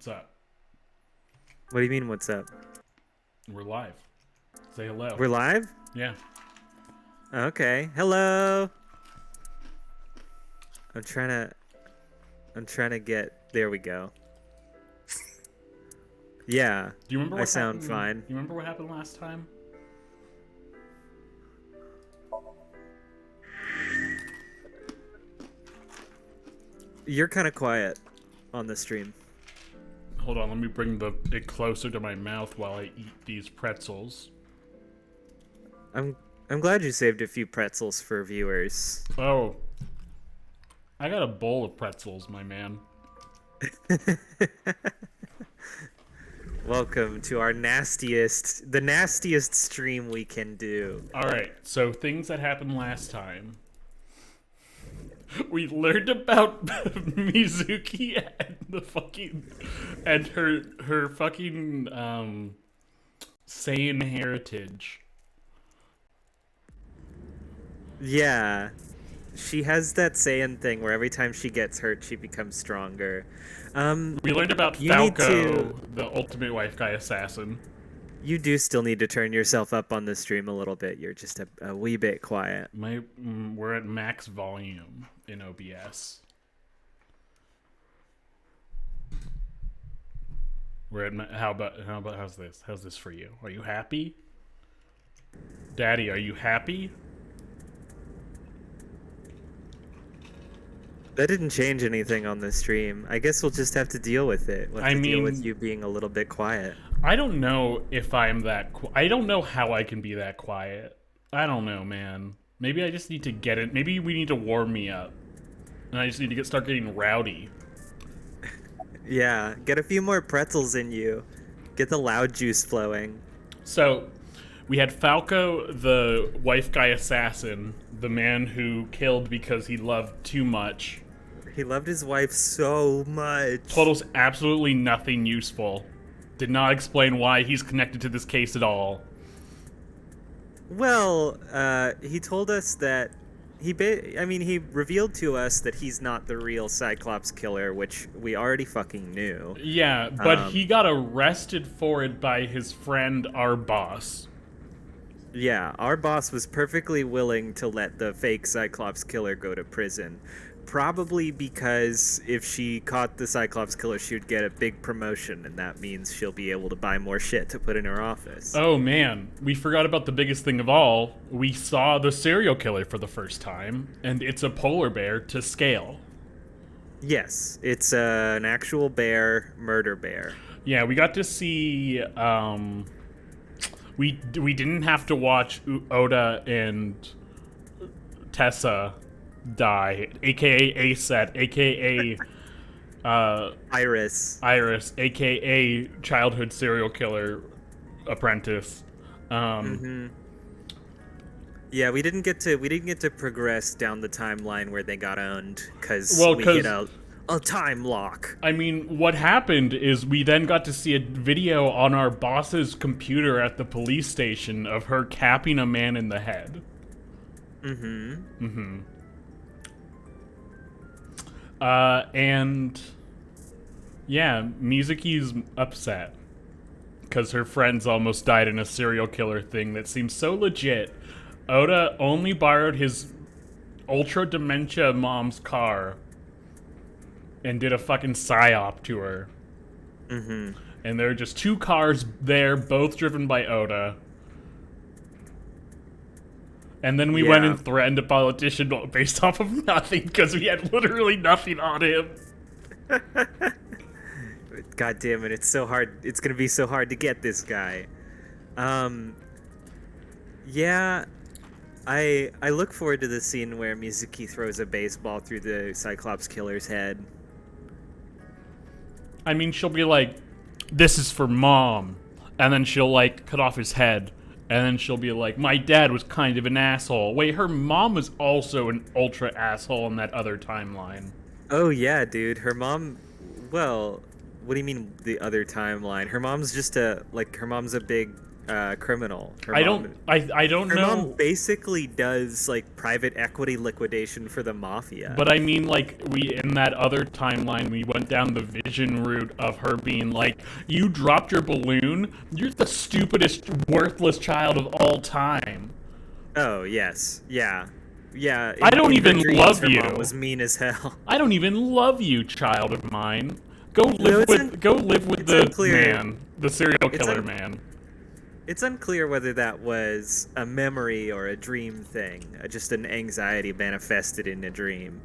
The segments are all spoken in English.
What's up? What do you mean, what's up? We're live. Say hello. We're live? Yeah. Okay. Hello. I'm trying to get there we go. Yeah. Do you remember I what sound happened? fine. You remember what happened last time? You're kind of quiet on the stream. Hold on, let me bring it closer to my mouth while I eat these pretzels. I'm glad you saved a few pretzels for viewers. Oh. I got a bowl of pretzels, my man. Welcome to the nastiest stream we can do. Alright, so things that happened last time. We learned about Mizuki and her fucking Saiyan heritage. Yeah. She has that Saiyan thing where every time she gets hurt, she becomes stronger. We learned about You need Falco, the ultimate wife guy assassin. You do still need to turn yourself up on the stream a little bit. You're just a wee bit quiet. We're at max volume in OBS. We're at how about how's this? How's this for you? Are you happy? Daddy, are you happy? That didn't change anything on the stream. I guess we'll just have to deal with it. We'll have to deal with you being a little bit quiet. I don't know if I'm that. I don't know how I can be that quiet. I don't know, man. Maybe I just need to get it. Maybe we need to warm me up, and I just need to start getting rowdy. Yeah, get a few more pretzels in you. Get the loud juice flowing. So, we had Falco, the wife guy assassin, the man who killed because he loved too much. He loved his wife so much. Told us absolutely nothing useful. Did not explain why he's connected to this case at all. Well, he told us that he revealed to us that he's not the real Cyclops killer, which we already fucking knew. Yeah, but he got arrested for it by his friend, our boss. Yeah, our boss was perfectly willing to let the fake Cyclops killer go to prison. Probably because if she caught the Cyclops killer, she would get a big promotion, and that means she'll be able to buy more shit to put in her office. Oh man, we forgot about the biggest thing of all. We saw the serial killer for the first time, and it's a polar bear to scale. Yes, it's an actual bear, murder bear. Yeah, we got to see, we didn't have to watch Oda and Tessa die, aka Aset, aka Iris, aka childhood serial killer apprentice. Yeah, we didn't get to progress down the timeline where they got owned because we hit a time lock. I mean, what happened is we then got to see a video on our boss's computer at the police station of her capping a man in the head. And yeah, Mizuki's upset because her friends almost died in a serial killer thing that seems so legit. Oda only borrowed his ultra dementia mom's car and did a fucking psyop to her. And there are just two cars there, both driven by Oda. And then we went and threatened a politician based off of nothing because we had literally nothing on him. God damn it, it's so hard. It's gonna be so hard to get this guy. Yeah, I look forward to the scene where Mizuki throws a baseball through the Cyclops killer's head. I mean, she'll be like, this is for mom. And then she'll, like, cut off his head. And then she'll be like, my dad was kind of an asshole. Wait, her mom was also an ultra asshole in that other timeline. Oh, yeah, dude. Her mom... Well, what do you mean the other timeline? Her mom's just her mom's a big criminal. I don't Her mom know. basically does like private equity liquidation for the mafia. But I mean, like, in that other timeline, we went down the vision route of her being like, you dropped your balloon? You're the stupidest, worthless child of all time. Oh yes, yeah, yeah. I don't In her even dreams, love her mom you. was mean as hell. I don't even love you, child of mine. No, Go live with it's the unclear. man, the serial It's killer un, man. it's unclear whether that was a memory or a dream thing, just an anxiety manifested in a dream.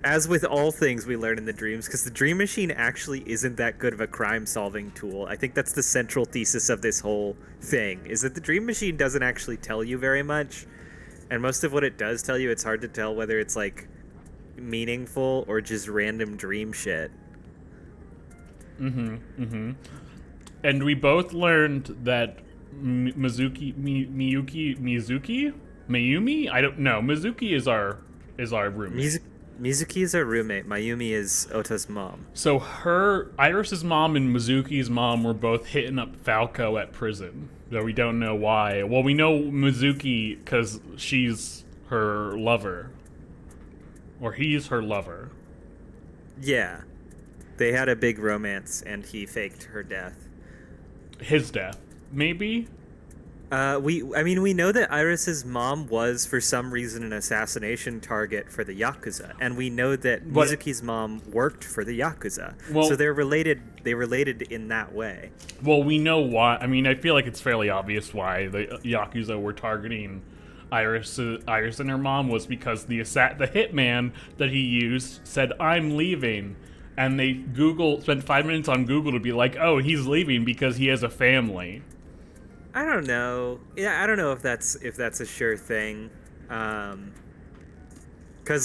As with all things we learn in the dreams, because the dream machine actually isn't that good of a crime-solving tool. I think that's the central thesis of this whole thing, is that the dream machine doesn't actually tell you very much, and most of what it does tell you, it's hard to tell whether it's, like, meaningful or just random dream shit. And we both learned that Mayumi? I don't know. Mizuki is our roommate. Mizuki is our roommate. Mayumi is Ota's mom. So Iris's mom and Mizuki's mom were both hitting up Falco at prison, though we don't know why. Well, we know Mizuki because she's her lover, or he's her lover. Yeah. They had a big romance, and he faked her death. His death, maybe. We know that Iris's mom was, for some reason, an assassination target for the Yakuza, and we know that Mizuki's mom worked for the Yakuza. Well, so they're related. They related in that way. Well, we know why. I mean, I feel like it's fairly obvious why the Yakuza were targeting Iris and her mom was because the hitman that he used said, "I'm leaving." And they spent 5 minutes on Google to be like, oh, he's leaving because he has a family. I don't know. Yeah, I don't know if that's a sure thing. Cause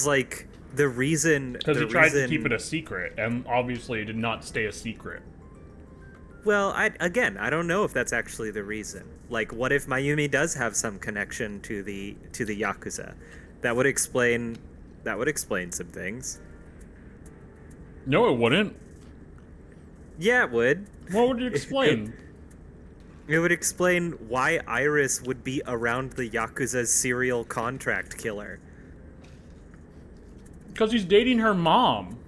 like the reason because he tried to keep it a secret, and obviously it did not stay a secret. Well, I don't know if that's actually the reason. Like, what if Mayumi does have some connection to the Yakuza? That would explain some things. No, it wouldn't. Yeah, it would. What would you explain? It would explain why Iris would be around the Yakuza's serial contract killer. Because he's dating her mom.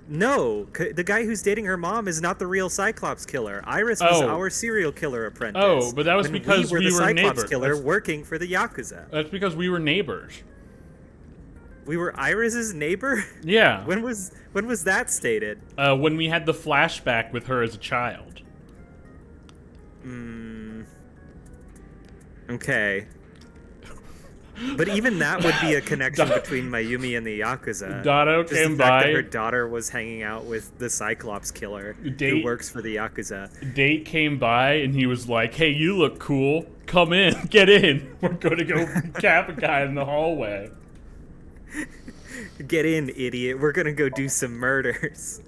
No, the guy who's dating her mom is not the real Cyclops killer. Iris was our serial killer apprentice. Oh, but that was because we were the Cyclops neighbors. killer working for the Yakuza. That's because we were neighbors. We were Iris's neighbor? Yeah. When was that stated? When we had the flashback with her as a child. Okay. But even that would be a connection between Mayumi and the Yakuza. Dado Just came the fact by. that her daughter was hanging out with the Cyclops killer who works for the Yakuza. Date came by and he was like, hey, you look cool. Come in. Get in. We're going to go cap a guy in the hallway. Get in, idiot. We're gonna go do some murders.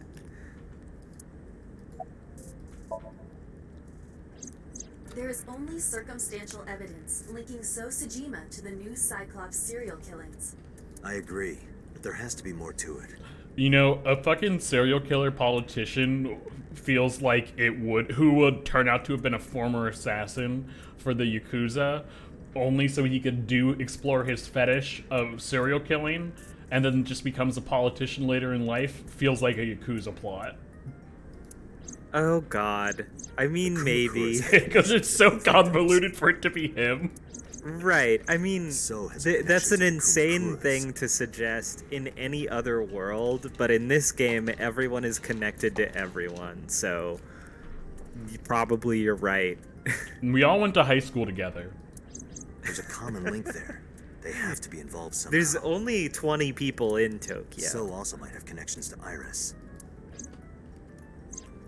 There is only circumstantial evidence linking So Sajima to the new Cyclops serial killings. I agree, but there has to be more to it. You know, a fucking serial killer politician feels like who would turn out to have been a former assassin for the Yakuza, only so he could explore his fetish of serial killing, and then just becomes a politician later in life, feels like a Yakuza plot. Oh god. I mean, maybe. Because it's so convoluted for it to be him. Right. I mean, that's an insane Cruz. thing to suggest in any other world, but in this game, everyone is connected to everyone, so probably you're right. We all went to high school together. There's a common link there. They have to be involved somehow. There's only 20 people in Tokyo, So also might have connections to Iris.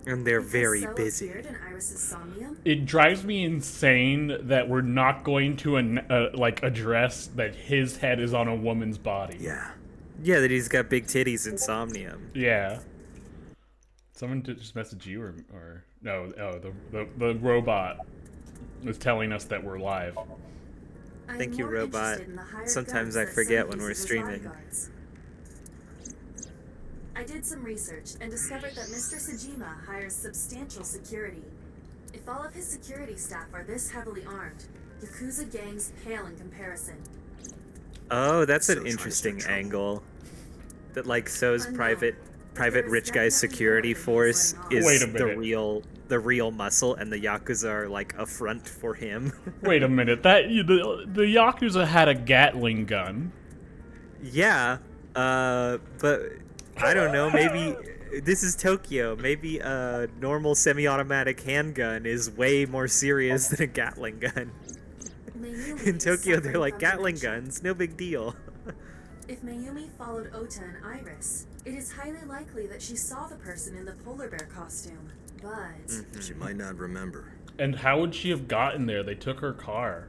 and they're very So busy. appeared in Iris's Somnium? It drives me insane that we're not going to address that his head is on a woman's body. Yeah. Yeah, that he's got big titties in Somnium. Yeah. Someone just messaged you or no? Oh, the robot was telling us that we're live. I'm Thank you, more robot. interested in the hired Sometimes guns I that forget some when we're use as streaming. bodyguards. I did some research and discovered that Mr. Sajima hires substantial security. If all of his security staff are this heavily armed, Yakuza gangs pale in comparison. Oh, that's So an trying to interesting start trouble. angle. That like so's Unknown. private There is rich guy's definitely security more than he's force letting on. is Wait a minute. the real muscle, and the Yakuza are like a front for him. Wait a minute. The Yakuza had a Gatling gun. Yeah, but I don't know. Maybe this is Tokyo. Maybe a normal semi-automatic handgun is way more serious than a Gatling gun. Mayumi In is Tokyo, they're suffering like from Gatling dementia. guns, no big deal. If Mayumi followed Ota and Iris, it is highly likely that she saw the person in the polar bear costume. But She might not remember. And how would she have gotten there? They took her car.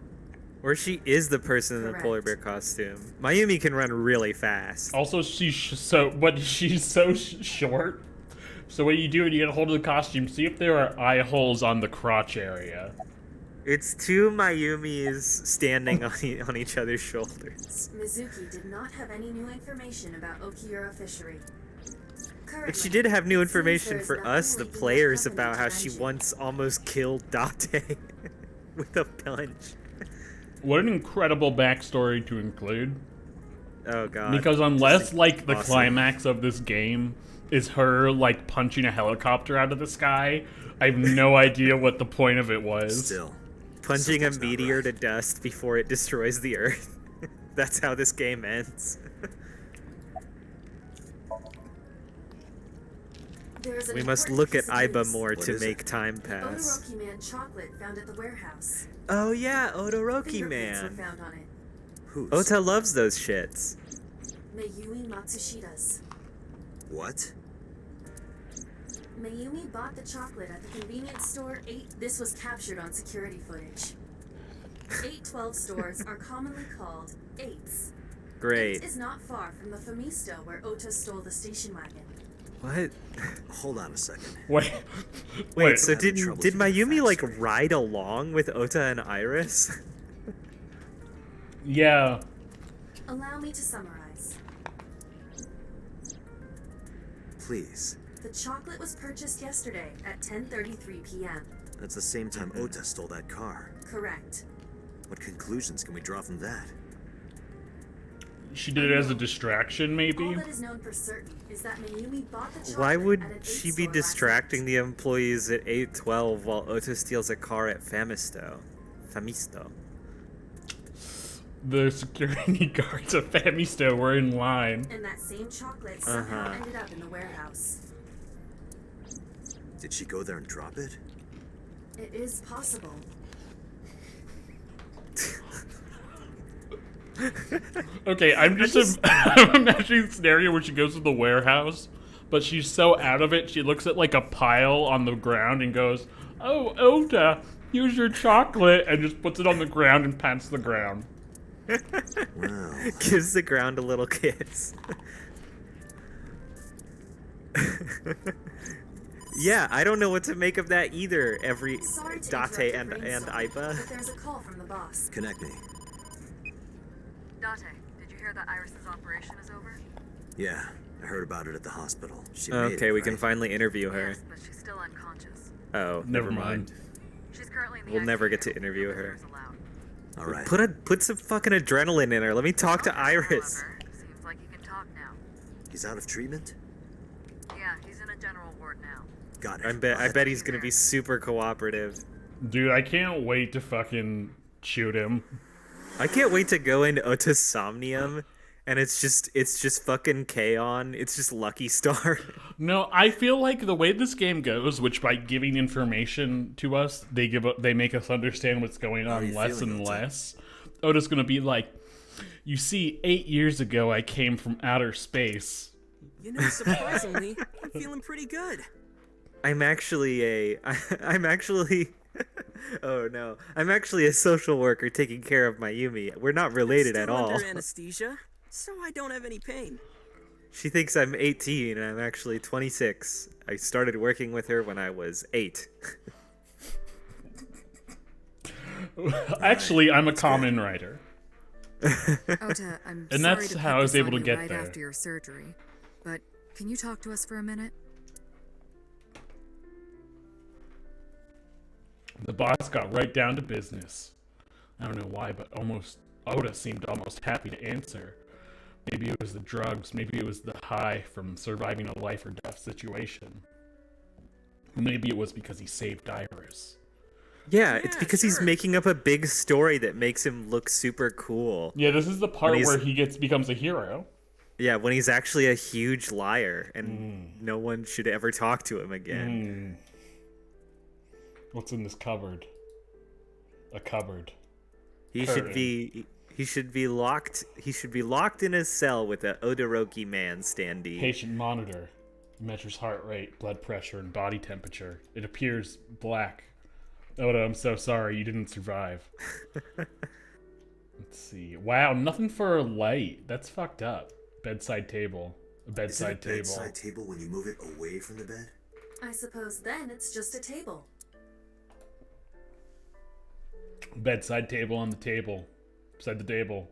Or she is the person in the Correct. polar bear costume. Mayumi can run really fast. Also, she's she's so short. So what you do is you get a hold of the costume, see if there are eye holes on the crotch area. It's two Mayumis standing on each other's shoulders. Mizuki did not have any new information about Okiura fishery. But she Currently, did have new it seems information there is for nothing us, the linking that players, company about to how she Benji. once almost killed Date with a punch. What an incredible backstory to include. Oh god. Because unless, like, the awesome. climax of this game is her, like, punching a helicopter out of the sky, I have no idea what the point of it was. Still. Punching a something's not meteor right. to dust before it destroys the Earth. That's how this game ends. There is an We must important look at piece of Aiba news. more What to is it? make time pass. Odoroki Man chocolate found at the warehouse. Oh yeah, Odoroki Fingerprints were Man. found on it. Who's? Ota loves those shits. Mayumi Matsushida's. What? Mayumi bought the chocolate at the convenience store 8. This was captured on security footage. 812 stores are commonly called 8s. Great. 8 is not far from the Famisto where Ota stole the station wagon. What? Hold on a second. Wait. Wait, so having did trouble did keeping Mayumi facts like straight. ride along with Ota and Iris? Yeah. Allow me to summarize. Please. The chocolate was purchased yesterday at 10:33 p.m. That's the same time Ota stole that car. Correct. What conclusions can we draw from that? She did it as a distraction, All maybe? that is known for certain is that Mayumi bought the chocolate Why would at an 8 she be store last distracting night. the employees at 812 while Ota steals a car at Famisto? The security guards at Famisto were in line. And that same chocolate somehow Uh-huh. ended up in the warehouse. Did she go there and drop it? It is possible. Okay, I'm I'm imagining a scenario where she goes to the warehouse, but she's so out of it, she looks at like a pile on the ground and goes, "Oh, Ota, here's your chocolate," and just puts it on the ground and pats the ground. Well, Gives the ground a little kiss. Yeah, I don't know what to make of that either. Every Sorry to Date interrupt and your brainstorming, Aiba. but there's a call from the boss. connect me. Date, did you hear that Iris's operation is over? Yeah, I heard about it at the hospital. She made Okay, it, we can right? finally interview her. Yes, but she's still unconscious. Oh, Never mind. She's currently in the We'll never ICU. get to interview No her. visitors allowed. All right. Put some fucking adrenaline in her. Let me talk to Ota, Iris. however, seems like he can talk now. He's out of treatment? Yeah, he's in a general ward now. Got it. I bet he's gonna be super cooperative. Dude, I can't wait to fucking shoot him. I can't wait to go into Ota's Somnium, and it's just fucking K-On! It's just Lucky Star. No, I feel like the way this game goes, which by giving information to us, they make us understand what's going How are on you less feeling, and Ota? less. Ota's gonna be like, "You see, 8 years ago I came from outer space." You know, surprisingly, I'm feeling pretty good. I'm actually oh no, I'm actually a social worker taking care of Mayumi. We're not related Still at all. under anesthesia, so I don't have any pain. She thinks I'm 18 and I'm actually 26. I started working with her when I was 8. Actually, I'm a common writer. Ota, I'm And sorry that's to how put I was this able on to you get right there. after your surgery, but can you talk to us for a minute? The boss got right down to business. I don't know why, but Oda seemed almost happy to answer. Maybe it was the drugs, maybe it was the high from surviving a life or death situation. Maybe it was because he saved Iris. Yeah, it's because he's sure. making up a big story that makes him look super cool. Yeah, this is the part he's- where he becomes a hero. Yeah, when he's actually a huge liar and no one should ever talk to him again. What's in this cupboard? A cupboard. He should be locked in a cell with a Odoroki man standee. Patient monitor. Measures heart rate, blood pressure, and body temperature. It appears black. Oda, I'm so sorry, you didn't survive. Let's see. Wow, nothing for a light. That's fucked up. Bedside table. A Is it bedside a table. bedside table when you move it away from the bed? I suppose then it's just a table. Bedside table on the table. Beside the table.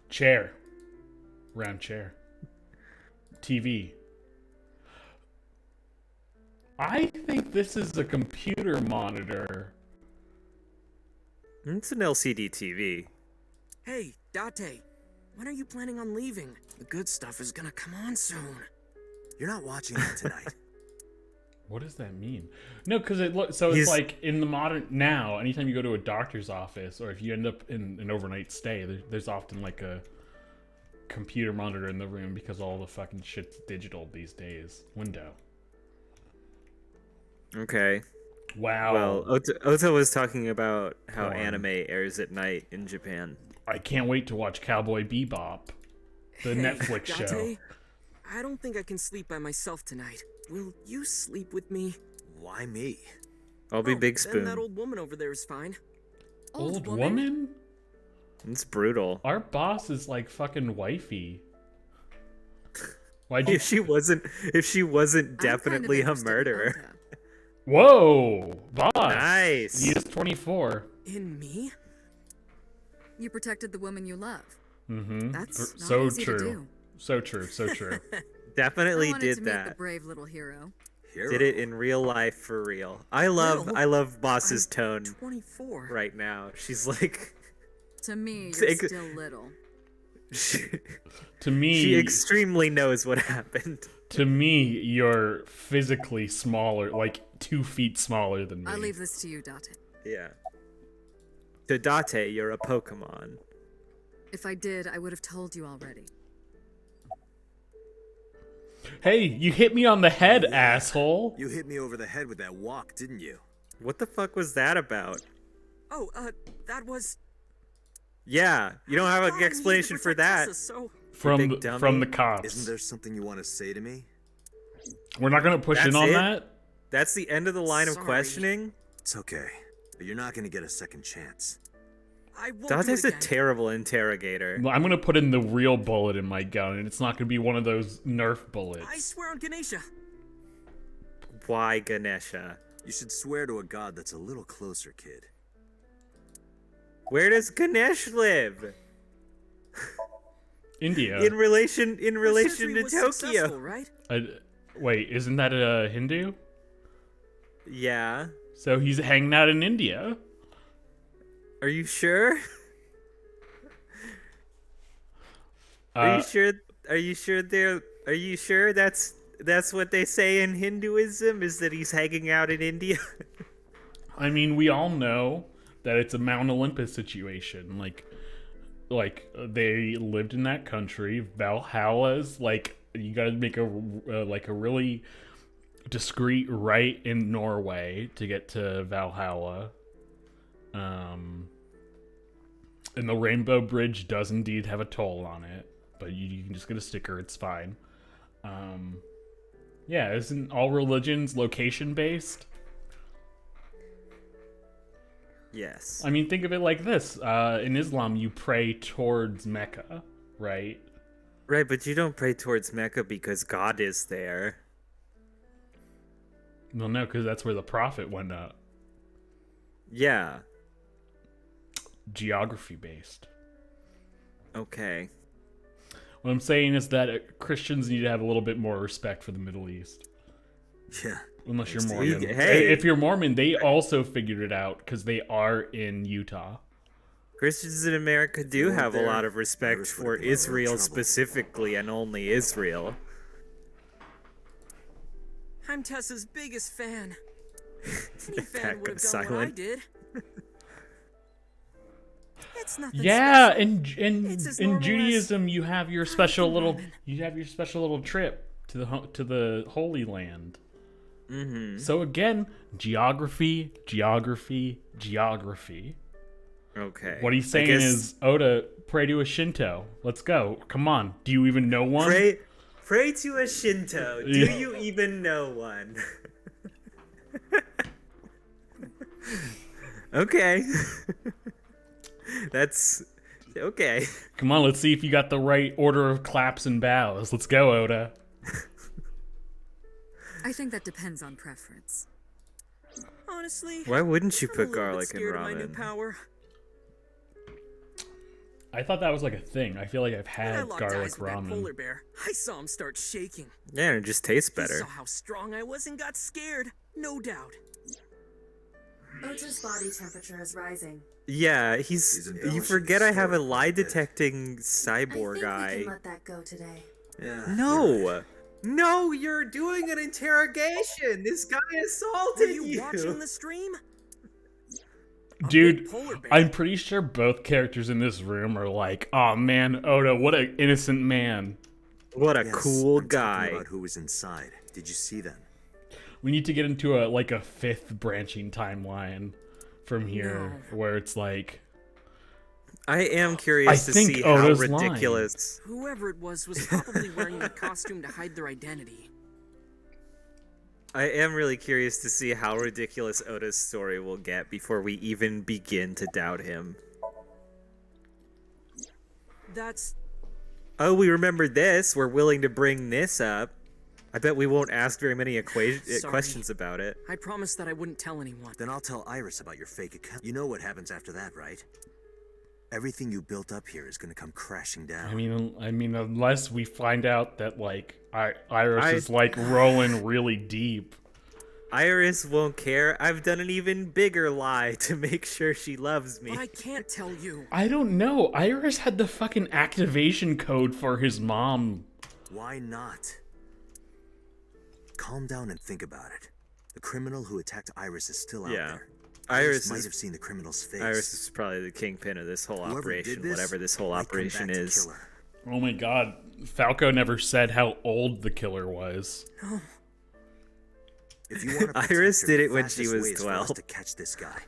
Chair. Round chair. TV. I think this is a computer monitor. It's an LCD TV. Hey, Date, when are you planning on leaving? The good stuff is gonna come on soon. You're not watching that tonight. What does that mean? No, because it's He's- like in the modern now. Anytime you go to a doctor's office, or if you end up in an overnight stay, there's often like a computer monitor in the room because all the fucking shit's digital these days. Window. Okay. Wow. Well, Ota was talking about how Porn. anime airs at night in Japan. I can't wait to watch Cowboy Bebop, the Hey, Netflix show. Date, I don't think I can sleep by myself tonight. Will you sleep with me? Why me? I'll be Oh, Big Then that Spoon. old woman over there is fine. Old woman? It's brutal. Our boss is like fucking wifey. Why'd you? If she wasn't I'm definitely kind of a interested in murderer. Ota. Whoa, boss! Nice. He is 24. In me? You protected the woman you love. Mm-hmm. That's not So easy true. to do. So true. So true. Definitely I wanted did to meet the that. brave little hero. Hero. Did it in real life for real. I love Boss's I'm tone 24. right now. She's like To me, Take- you're still little. she, To me, she extremely knows what happened. to me, you're physically smaller, like 2 feet smaller than me. I'll leave this to you, Date. Yeah. To Date, you're a Pokemon. If I did, I would have told you already. Hey, you hit me on the head, asshole. You hit me over the head with that walk, didn't you? What the fuck was that about? Oh, that was. Yeah, you don't have I an thought I needed to explanation for protect that. Tessa, so big From the dummy. cops. Isn't there something you want to say to me? We're not gonna push in That's on it? that. That's the end of the line of Sorry. questioning. It's okay, but you're not going to get a second chance. I won't do Date's it a again. terrible interrogator. Well, I'm gonna put in the real bullet in my gun, and it's not gonna be one of those Nerf bullets. I swear on Ganesha. Why Ganesha? You should swear to a god that's a little closer, kid. Where does Ganesh live? India. In relation Her surgery to was Tokyo. successful, right? Wait, isn't that a Hindu? Yeah. So he's hanging out in India. Are you sure? Are you sure? Are you sure there? Are you sure that's what they say in Hinduism? Is that he's hanging out in India? I mean, we all know that it's a Mount Olympus situation. Like they lived in that country. Valhalla's like you got to make a really discreet right in Norway to get to Valhalla. And the Rainbow Bridge does indeed have a toll on it, but you can just get a sticker. It's fine. Yeah, isn't all religions location based? Yes. I mean, think of it like this. In Islam, you pray towards Mecca, right? Right, but you don't pray towards Mecca because God is there. Well, no, because that's where the prophet went up. Yeah. Geography based. Okay. What I'm saying is that Christians need to have a little bit more respect for the Middle East. Yeah, Unless you're It's the Mormon. eagle. Hey. If you're Mormon, they also figured it out because they are in Utah. Christians in America do weren't have a there, lot of respect Iris for would've been in real Israel trouble. specifically, and only Israel. I'm Tessa's biggest fan. Any Pat fan would have goes done what I silent. did. It's nothing Yeah, special. and It's as in normal as Judaism, you have your special little ramen. trip to the Holy Land. Mm-hmm. So again, geography. Okay. What he's I saying guess is, Oda, pray to a Shinto. Let's go. Come on. Do you even know one? pray to a Shinto. Do Yeah. you even know one? Okay. That's okay. Come on, let's see if you got the right order of claps and bows. Let's go, Oda. I think that depends on preference. Honestly, Why wouldn't you I'm a put little bit garlic in scared of my new ramen? power. I thought that was like a thing. I feel like I've When I had locked garlic eyes with that ramen. polar bear, I saw him start shaking. Yeah, it just tastes He better. saw how strong I was and got scared. No doubt. Ota's body temperature is rising. Yeah, He's you embellishing forget the I have a story quite lie a bit. detecting I cyborg think we eye. can let that go today. Yeah. No! No, you're doing an interrogation! This guy Were assaulted you watching the stream? A Dude, big polar bear. I'm pretty sure both characters in this room are like, oh man, Oda, what an innocent man. What a Yes, cool I'm talking guy. about who was inside. Did you see them? We need to get into a fifth branching timeline from here where it's like, I am curious to think see how Oda's lying. ridiculous. Whoever it was probably wearing that costume to hide their identity. I am really curious to see how ridiculous Oda's story will get before we even begin to doubt him. That's Oh, we remembered this. We're willing to bring this up. I bet we won't ask very many Sorry. questions about it. I promised that I wouldn't tell anyone. Then I'll tell Iris about your fake account. You know what happens after that, right? Everything you built up here is gonna come crashing down. I mean, unless we find out that like Iris I- is like rolling really deep. Iris won't care. I've done an even bigger lie to make sure she loves me. But I can't tell you. I don't know. Iris had the fucking activation code for his mom. Why not? Calm down and think about it. The criminal who attacked Iris is still out Yeah. there. Iris might is- have seen the criminal's face. Iris is probably the kingpin of this whole Whoever operation, did this whatever this whole might come operation back to is. kill her. Oh my god. Falco never said how old the killer was. If you want to Iris did the it when she fastest was way is for us 12. to catch this guy.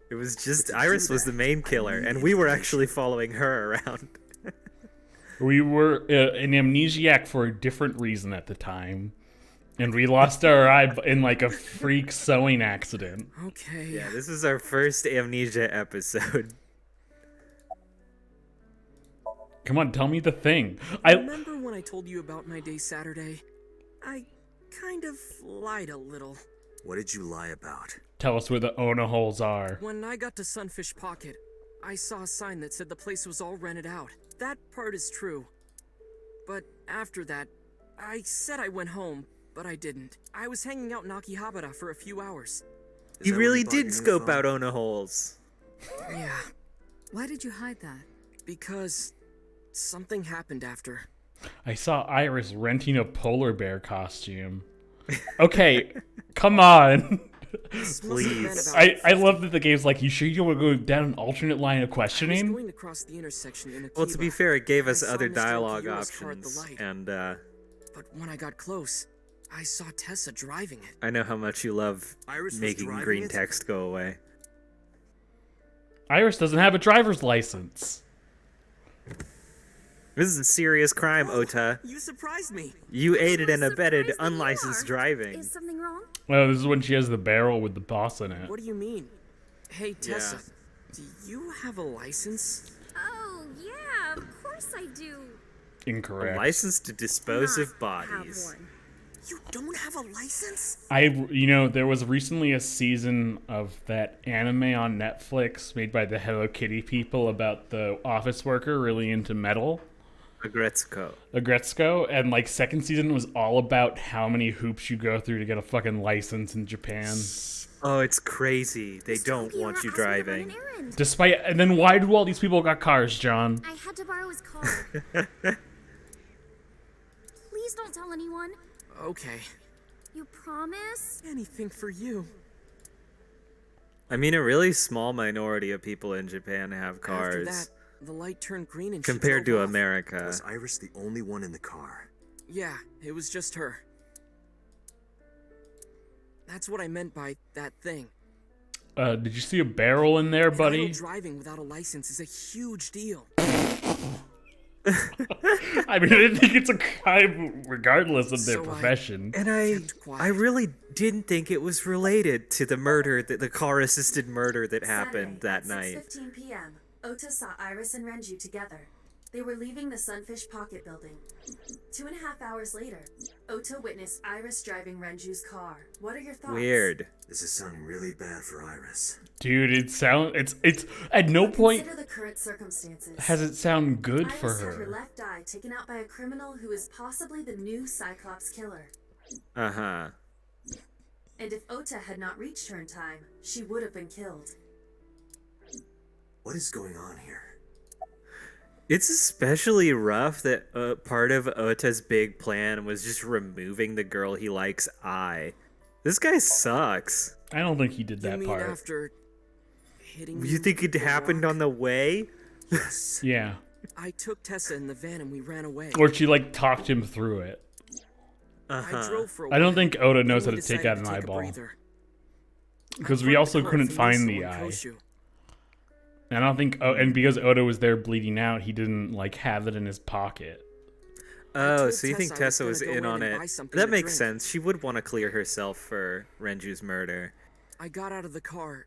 It was just to do Iris was that, the main I killer, need and we were information. actually following her around. We were an amnesiac for a different reason at the time. And we lost our eye in like a freak sewing accident. Okay. Yeah, this is our first amnesia episode. Come on, tell me the thing. I Remember when I told you about my day Saturday? I kind of lied a little. What did you lie about? tell us where the Ona holes are. When I got to Sunfish Pocket, I saw a sign that said the place was all rented out. That part is true. But after that, I said I went home, but I didn't. I was hanging out in Akihabara for a few hours. Is You that when really bought your did new scope phone? out Ona holes. Yeah, Why did you hide that? because something happened after. I saw Iris renting a polar bear costume. Okay, come on. This must have been Please. about I love that the game's like, you sure you want to go down an alternate line of I was questioning? going to cross the intersection in Akiba. Well, to be fair, it gave us I saw other Mr. dialogue Okura's car at the options, light. and But when I got close, I saw Tessa driving it. I know how much you love Iris was making driving green it? text go away. Iris doesn't have a driver's license. This is a serious crime, Ota. You surprised me. You aided and Surprised abetted that you unlicensed are. driving. Is something wrong? Well, this is when she has the barrel with the boss in it. What do you mean? Hey, Tessa, do you have a license? Oh, yeah, of course I do. Incorrect. License to dispose of Not have bodies. one. You don't have a license? There was recently a season of that anime on Netflix made by the Hello Kitty people about the office worker really into metal. Agretzko, and like second season was all about how many hoops you go through to get a fucking license in Japan. Oh, it's crazy. They don't Tokyo want you asked me to run driving. an errand. Despite, and then why do all these people got cars, John? I had to borrow his car. Please don't tell anyone. Okay. You promise? Anything for you. I mean, a really small minority of people in Japan have After cars that, the light turned green and she compared drove to off. America. Was Iris the only one in the car? Yeah, it was just her. That's what I meant by that thing. Did you see a barrel in there, And I know buddy? driving without a license is a huge deal. I mean, I didn't think it's a crime regardless of their So I- profession. And Kept quiet. I really didn't think it was related to the murder, the car-assisted murder that happened that Saturday night. at 6:15 p.m., Ota saw Iris and Renju together. They were leaving the Sunfish Pocket building. 2.5 hours later, Ota witnessed Iris driving Renju's car. What are your thoughts? Weird. This is sounding really bad for Iris. Dude, it's at no point Consider the current circumstances. has it sound good Iris for had her her. left eye taken out by a criminal who is possibly the new Cyclops killer. Uh-huh. And if Ota had not reached her in time, she would have been killed. What is going on here? It's especially rough that part of Ota's big plan was just removing the girl he likes' eye. This guy sucks. I don't think he did You that mean part. after hitting You think it with the happened rock? on the way? Yes. Yeah. I took Tessa in the van and we ran away. Or she like talked him through it. Uh-huh. I drove for a I don't while, think Oda knows how then to we take decided out an to take a eyeball. breather. Because I we parked also the car couldn't at find Miso the in eye. Koshu. And I don't think and because Oda was there bleeding out, he didn't like have it in his pocket. Oh, told so you think Tessa I was Tessa was gonna go in in on and it? buy something That to makes drink. sense. She would want to clear herself for Renju's murder. I got out of the car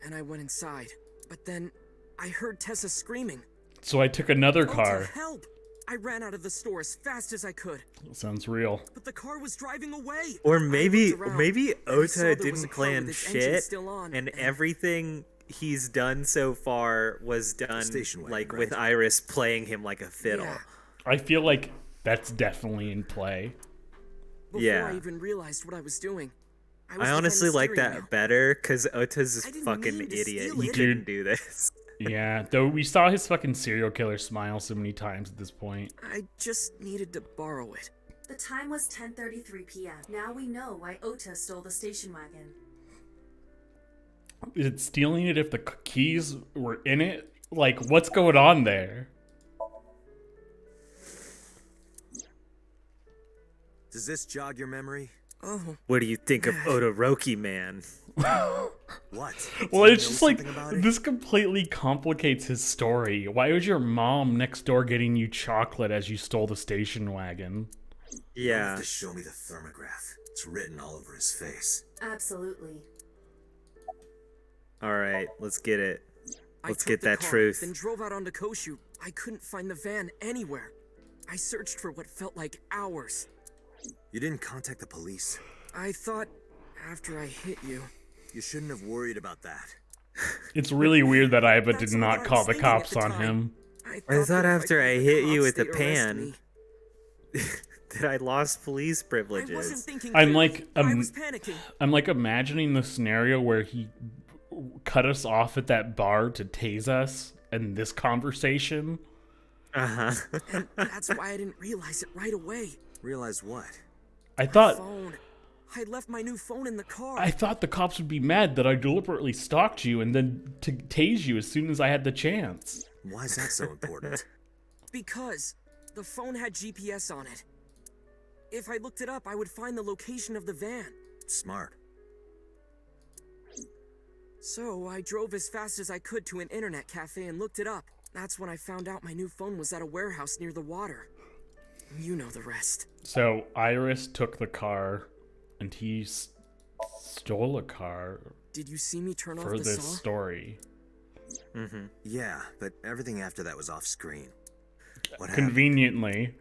and I went inside. But then I heard Tessa screaming. So I took another "Oh, to car. help! I ran out of the store as fast as I could, Sounds real. but the car was driving away. Or I maybe looked around, maybe and I saw Ota there was a didn't car with plan its engine shit, still on, and everything he's done so far was done station wagon, like right? with Iris playing him like a fiddle. Yeah. I feel like that's definitely in play. Before Yeah. I even realized what I was doing. was I behind honestly the like steering that wheel. better because Ota's I a didn't fucking mean to idiot. steal He it. couldn't do this. Yeah, though we saw his fucking serial killer smile so many times at this point. I just needed to borrow it. The time was 10:33 p.m. Now we know why Ota stole the station wagon. Is it stealing it if the keys were in it? Like, what's going on there? Does this jog your memory? Oh, What do you think of Odoroki, man? What? Well, Do you it's know just like, something about it? this completely complicates his story. Why was your mom next door getting you chocolate as you stole the station wagon? You have Yeah. to show me the thermograph. It's written all over his face. Absolutely. All right, let's get it. I Let's took get the that car, truth. Then drove out onto Koshu. I couldn't find the van anywhere. I searched for what felt like hours. You didn't contact the police. I thought after I hit you. You shouldn't have worried about that. It's really weird that Iba did That's not what I call was the thinking at cops the on time. him. I that thought if after told I the hit you cops, with the they'd arrest pan me. that I lost police I wasn't privileges. thinking. I'm clearly. like, I was panicking. I'm like imagining the scenario where he cut us off at that bar to tase us and this conversation. Uh-huh. And that's why I didn't realize it right away. Realize what? I thought Phone. I left my new phone in the car. I thought the cops would be mad that I deliberately stalked you and then to tase you as soon as I had the chance. Why is that so important? Because the phone had GPS on it. If I looked it up, I would find the location of the van. Smart. So I drove as fast as I could to an internet cafe and looked it up. That's when I found out my new phone was at a warehouse near the water. You know the rest. So Iris took the car and he stole a car Did you see me turn for off the this saw? story. Mm-hmm. Yeah, but everything after that was off screen. What happened? Conveniently.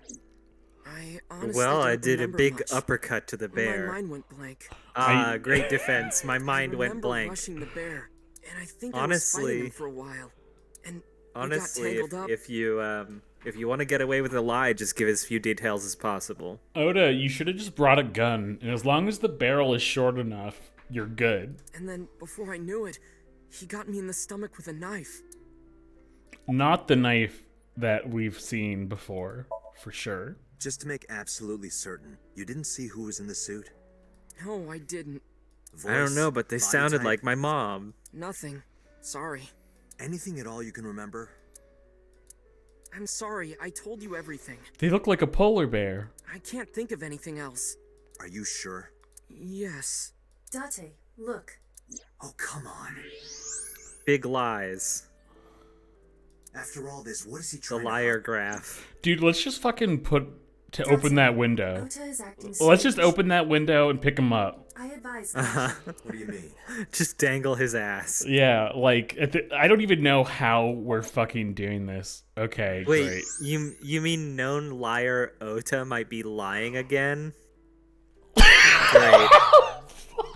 I honestly Well, I don't did a remember big much. uppercut to the My bear. mind went blank. Ah, great defense. My I mind went remember blank. rushing the bear, and I think I was Honestly- fighting him for a while. And Honestly, tangled up. if you want to get away with a lie, just give as few details as possible. Oda, you should have just brought a gun, and as long as the barrel is short enough, you're good. And then, before I knew it, he got me in the stomach with a knife. Not the knife that we've seen before, for sure. Just to make absolutely certain, you didn't see who was in the suit? No, I didn't. I don't know, but they Voice, body sounded type, like my mom. Nothing. Sorry. anything at all you can remember? I'm sorry, I told you everything. They look like a polar bear. I can't think of anything else. Are you sure? Yes. Date, look. Oh, come on. Big lies. After all this, what is he The trying liar to graph. Dude, let's just fucking open that window. Ota is acting Let's just strange. open that window and pick him up. I advise What do you mean? Just dangle his ass. Yeah, like, I don't even know how we're fucking doing this. Okay, Wait, great. you mean known liar Ota might be lying again? Great.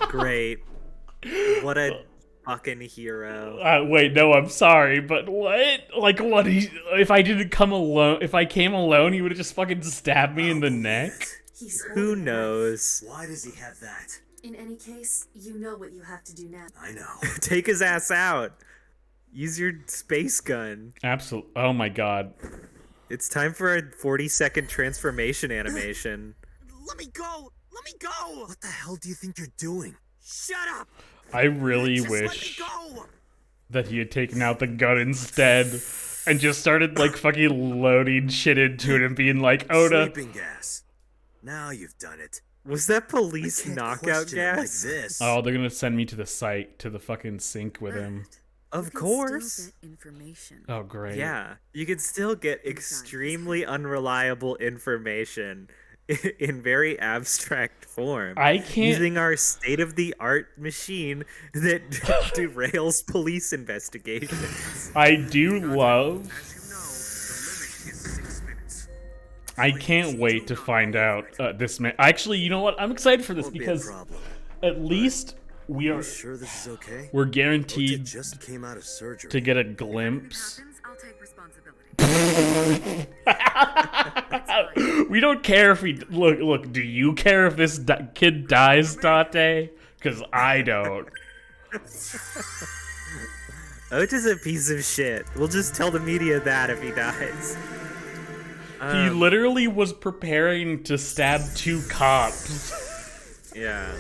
Great. What a fucking hero. Wait, no, I'm sorry, but what? Like, what? If I didn't come alone, if I came alone, he would have just fucking stabbed me in the neck? he's Who holding a knife. knows? Why does he have that? In any case, you know what you have to do now. I know. Take his ass out. Use your space gun. Absolutely. Oh my god. It's time for a 40-second transformation animation. Let me go! Let me go! What the hell do you think you're doing? Shut up! I really Just wish let me go! that he had taken out the gun instead and just started, like, fucking loading shit into it and being like, Oda. Sleeping gas. Now you've done it. Was that police Can't knockout question it like gas? this. Oh, they're gonna send me to the site, to the fucking sink with him. Of You can course. Still get information. Oh, great. Yeah, you can still get extremely unreliable information in very abstract form. I can't. Using our state-of-the-art machine that derails police investigations. I do love. As you know, the limit is 6 minutes. I can't wait to find out this man. Actually, you know what? I'm excited for this Won't be a because problem. at least we are. You sure this is okay? We're Ota guaranteed just came out of surgery. to get a If anything glimpse. happens, I'll take responsibility. We don't care if he look. Do you care if this kid dies, Date? Because I don't. Ota's a piece of shit. We'll just tell the media that if he dies. He literally was preparing to stab 2 cops. Yeah.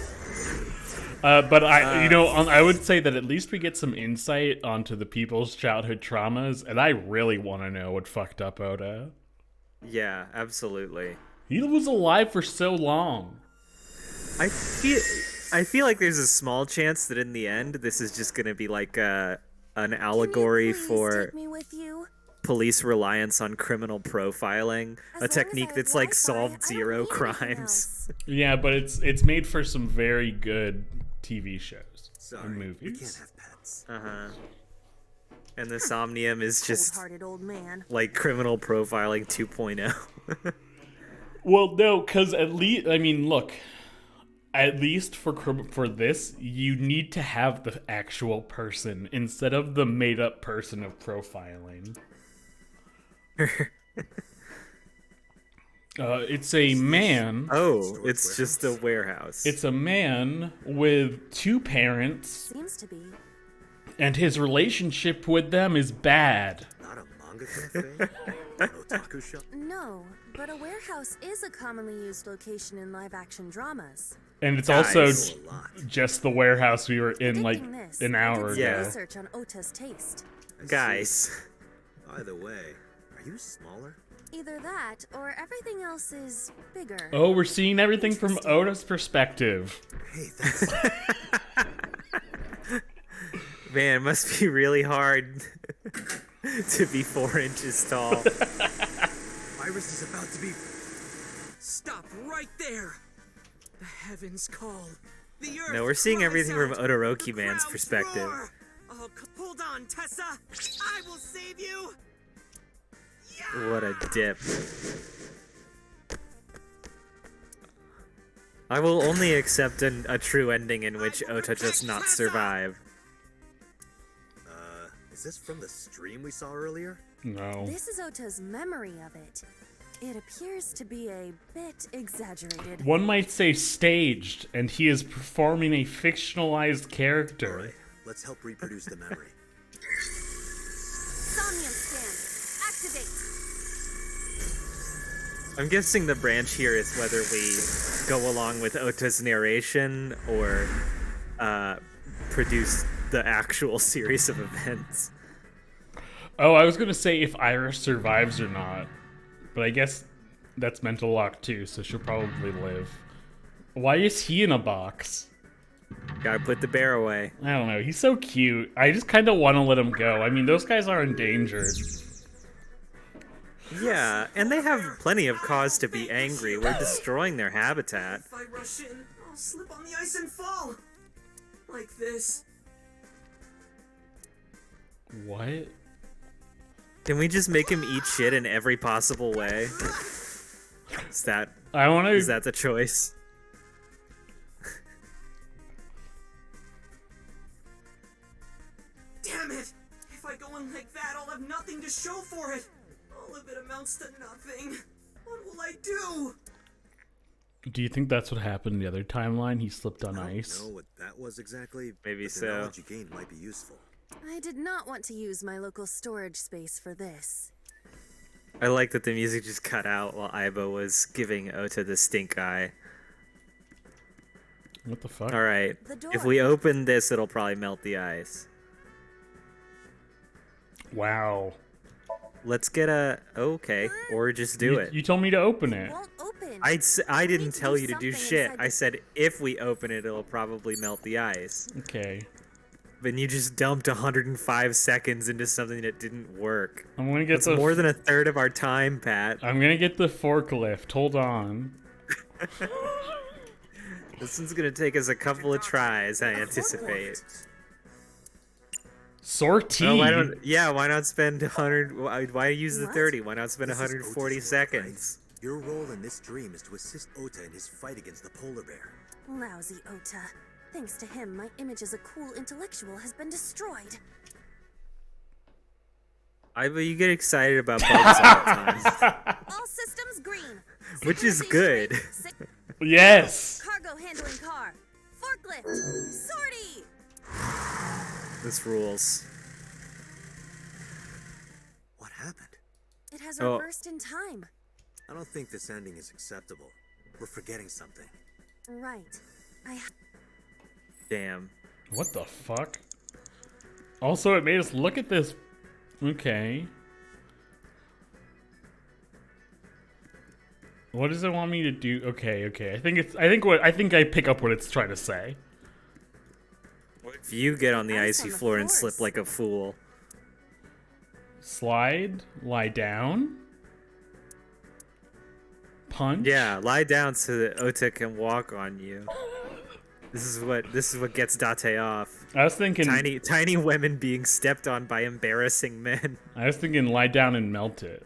But I would say that at least we get some insight onto the people's childhood traumas, and I really want to know what fucked up Oda. Yeah, absolutely. He was alive for so long. I feel like there's a small chance that in the end this is just gonna be like an allegory Can you please for take me with you? police reliance on criminal profiling, As a long as technique I have that's like Wi-Fi, solved I don't zero need anything crimes. else. Yeah, but it's made for some very good TV shows Sorry, and we movies. can't have pets. Uh-huh. And the Somnium is just Cold-hearted old man. like criminal profiling 2.0. Well, no, because at least look, at least for this, you need to have the actual person instead of the made up person of profiling. It's a man. Oh, it's just a warehouse. It's a man with 2 parents, Seems to be. and his relationship with them is bad. Not a manga cafe? An otaku shop? No, but a warehouse is a commonly used location in live-action dramas. And it's Guys. also A lot. just the warehouse we were in like Predicting this, an hour I did some ago. Yeah. research on Ota's taste. I see. Guys. By the way, are you smaller? Either that, or everything else is bigger. Oh, we're seeing everything from Oda's perspective. Hey, that's Man, it must be really hard to be 4 inches tall. Iris is about to be. Stop right there! The heavens call. The earth No, we're seeing cries everything from out. Odoroki The Man's crowds perspective. roar. Oh, hold on, Tessa! I will save you! What a dip. I will only accept a true ending in which Ota does not survive. Is this from the stream we saw earlier? No. This is Ota's memory of it. It appears to be a bit exaggerated. One might say staged, and he is performing a fictionalized character. Alright, let's help reproduce the memory. Somnium scan. Activate. I'm guessing the branch here is whether we go along with Ota's narration or produce the actual series of events. Oh, I was gonna say if Iris survives or not. But I guess that's mental lock too, so she'll probably live. Why is he in a box? Gotta put the bear away. I don't know. He's so cute. I just kind of want to let him go. I mean, those guys are endangered. Yeah, and they have plenty of cause to be angry. We're destroying their habitat. If I rush in, I'll slip on the ice and fall. Like this. What? Can we just make him eat shit in every possible way? Is that I want is to. that the choice? Damn it! If I go in like that, I'll have nothing to show for it. All of it amounts to nothing. What will I do? Do you think that's what happened in the other timeline? He slipped on I ice. don't know what that was exactly. Maybe but the so. knowledge you gained might be useful. I did not want to use my local storage space for this. I like that the music just cut out while Aiba was giving Ota the stink eye. What the fuck? Alright, The door. if we open this, it'll probably melt the ice. Wow. Let's get a... Okay, or just do it. You told me to open it. Won't open. I need didn't to tell do you to do something shit. inside I the- said if we open it, it'll probably melt the ice. Okay. But you just dumped 105 seconds into something that didn't work. I'm gonna get That's the. more than a third of our time, Pat. I'm gonna get the forklift. Hold on. This one's gonna take us a couple of tries, I anticipate. Sortie. Oh, why not spend 100? Why use the What? 30? Why not spend This is 140 Ota's role, seconds? right? Your role in this dream is to assist Ota in his fight against the polar bear. Lousy Ota. Thanks to him, my image as a cool intellectual has been destroyed. But you get excited about bugs all the time, All systems green. which is Synchronization good. rate, si- Yes. Cargo handling car. Forklift. Sortie. This rules. What happened? It has Oh. reversed in time. I don't think this ending is acceptable. We're forgetting something. Right. Damn. What the fuck? Also, it made us look at this. Okay. What does it want me to do? Okay, okay. I think I pick up what it's trying to say. If you get on the Ice icy on the floor and floors. slip like a fool, Slide, lie down, punch. yeah, lie down so that Ota can walk on you. This is what gets Date off. I was thinking. Tiny women being stepped on by embarrassing men. I was thinking lie down and melt it.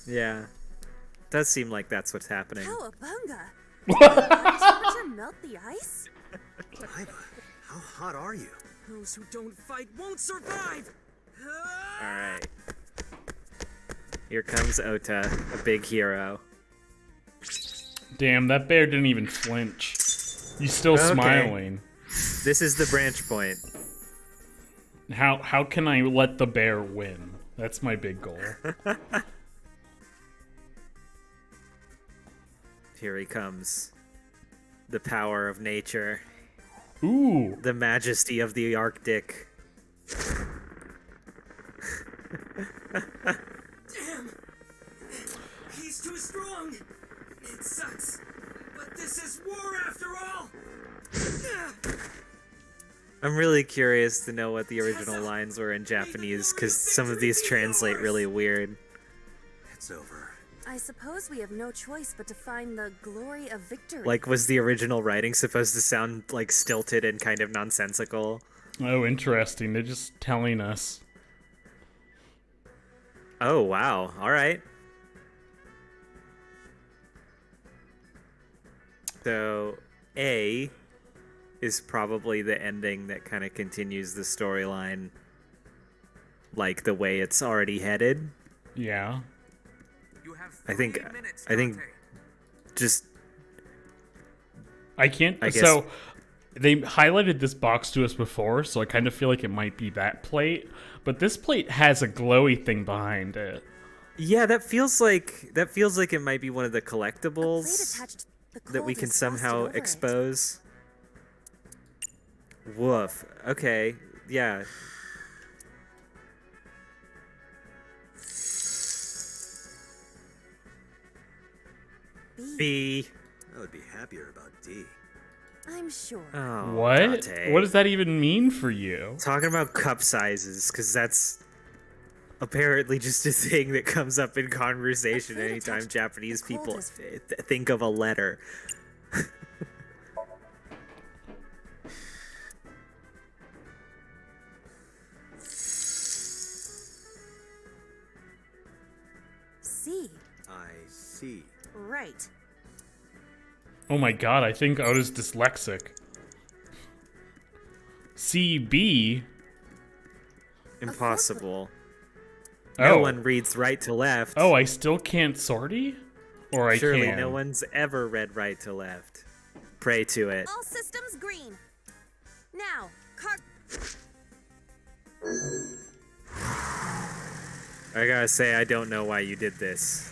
Yeah, does seem like that's what's happening. Cowabunga. Body temperature melt the ice? Aiba, how hot are you? Those who don't fight won't survive. All right, here comes Ota, a big hero. Damn, that bear didn't even flinch. He's still Okay. smiling. This is the branch point. How can I let the bear win? That's my big goal. Here he comes. The power of nature, Ooh. the majesty of the Arctic. He's too strong. It sucks. But this is war after all. I'm really curious to know what the original lines were in Japanese, because some of these translate really weird. It's over. I suppose we have no choice but to find the glory of victory. Like, was the original writing supposed to sound, like, stilted and kind of nonsensical? Oh, interesting. They're just telling us. Oh, wow. Alright. So, A is probably the ending that kind of continues the storyline like the way it's already headed. Yeah. I think just I can't. I guess- So they highlighted this box to us before, so I kind of feel like it might be that plate. But this plate has a glowy thing behind it. yeah, that feels like it might be one of the A plate collectibles attached to the that we cold can is frosted somehow over it. expose. Woof. Okay. Yeah. B. I would be happier about D. I'm sure. Oh, What? Dante. What does that even mean for you? Talking about cup sizes, because that's apparently just a thing that comes up in conversation plate anytime attached- Japanese the cold people is- think of a letter. C. I see. Right. Oh my god, I think Oda's dyslexic. CB? Impossible. Oh. No one reads right to left. Oh, I still can't sortie? Or I Surely can? no one's ever read right to left. Pray to it. All systems green. Now, car. I gotta say, I don't know why you did this.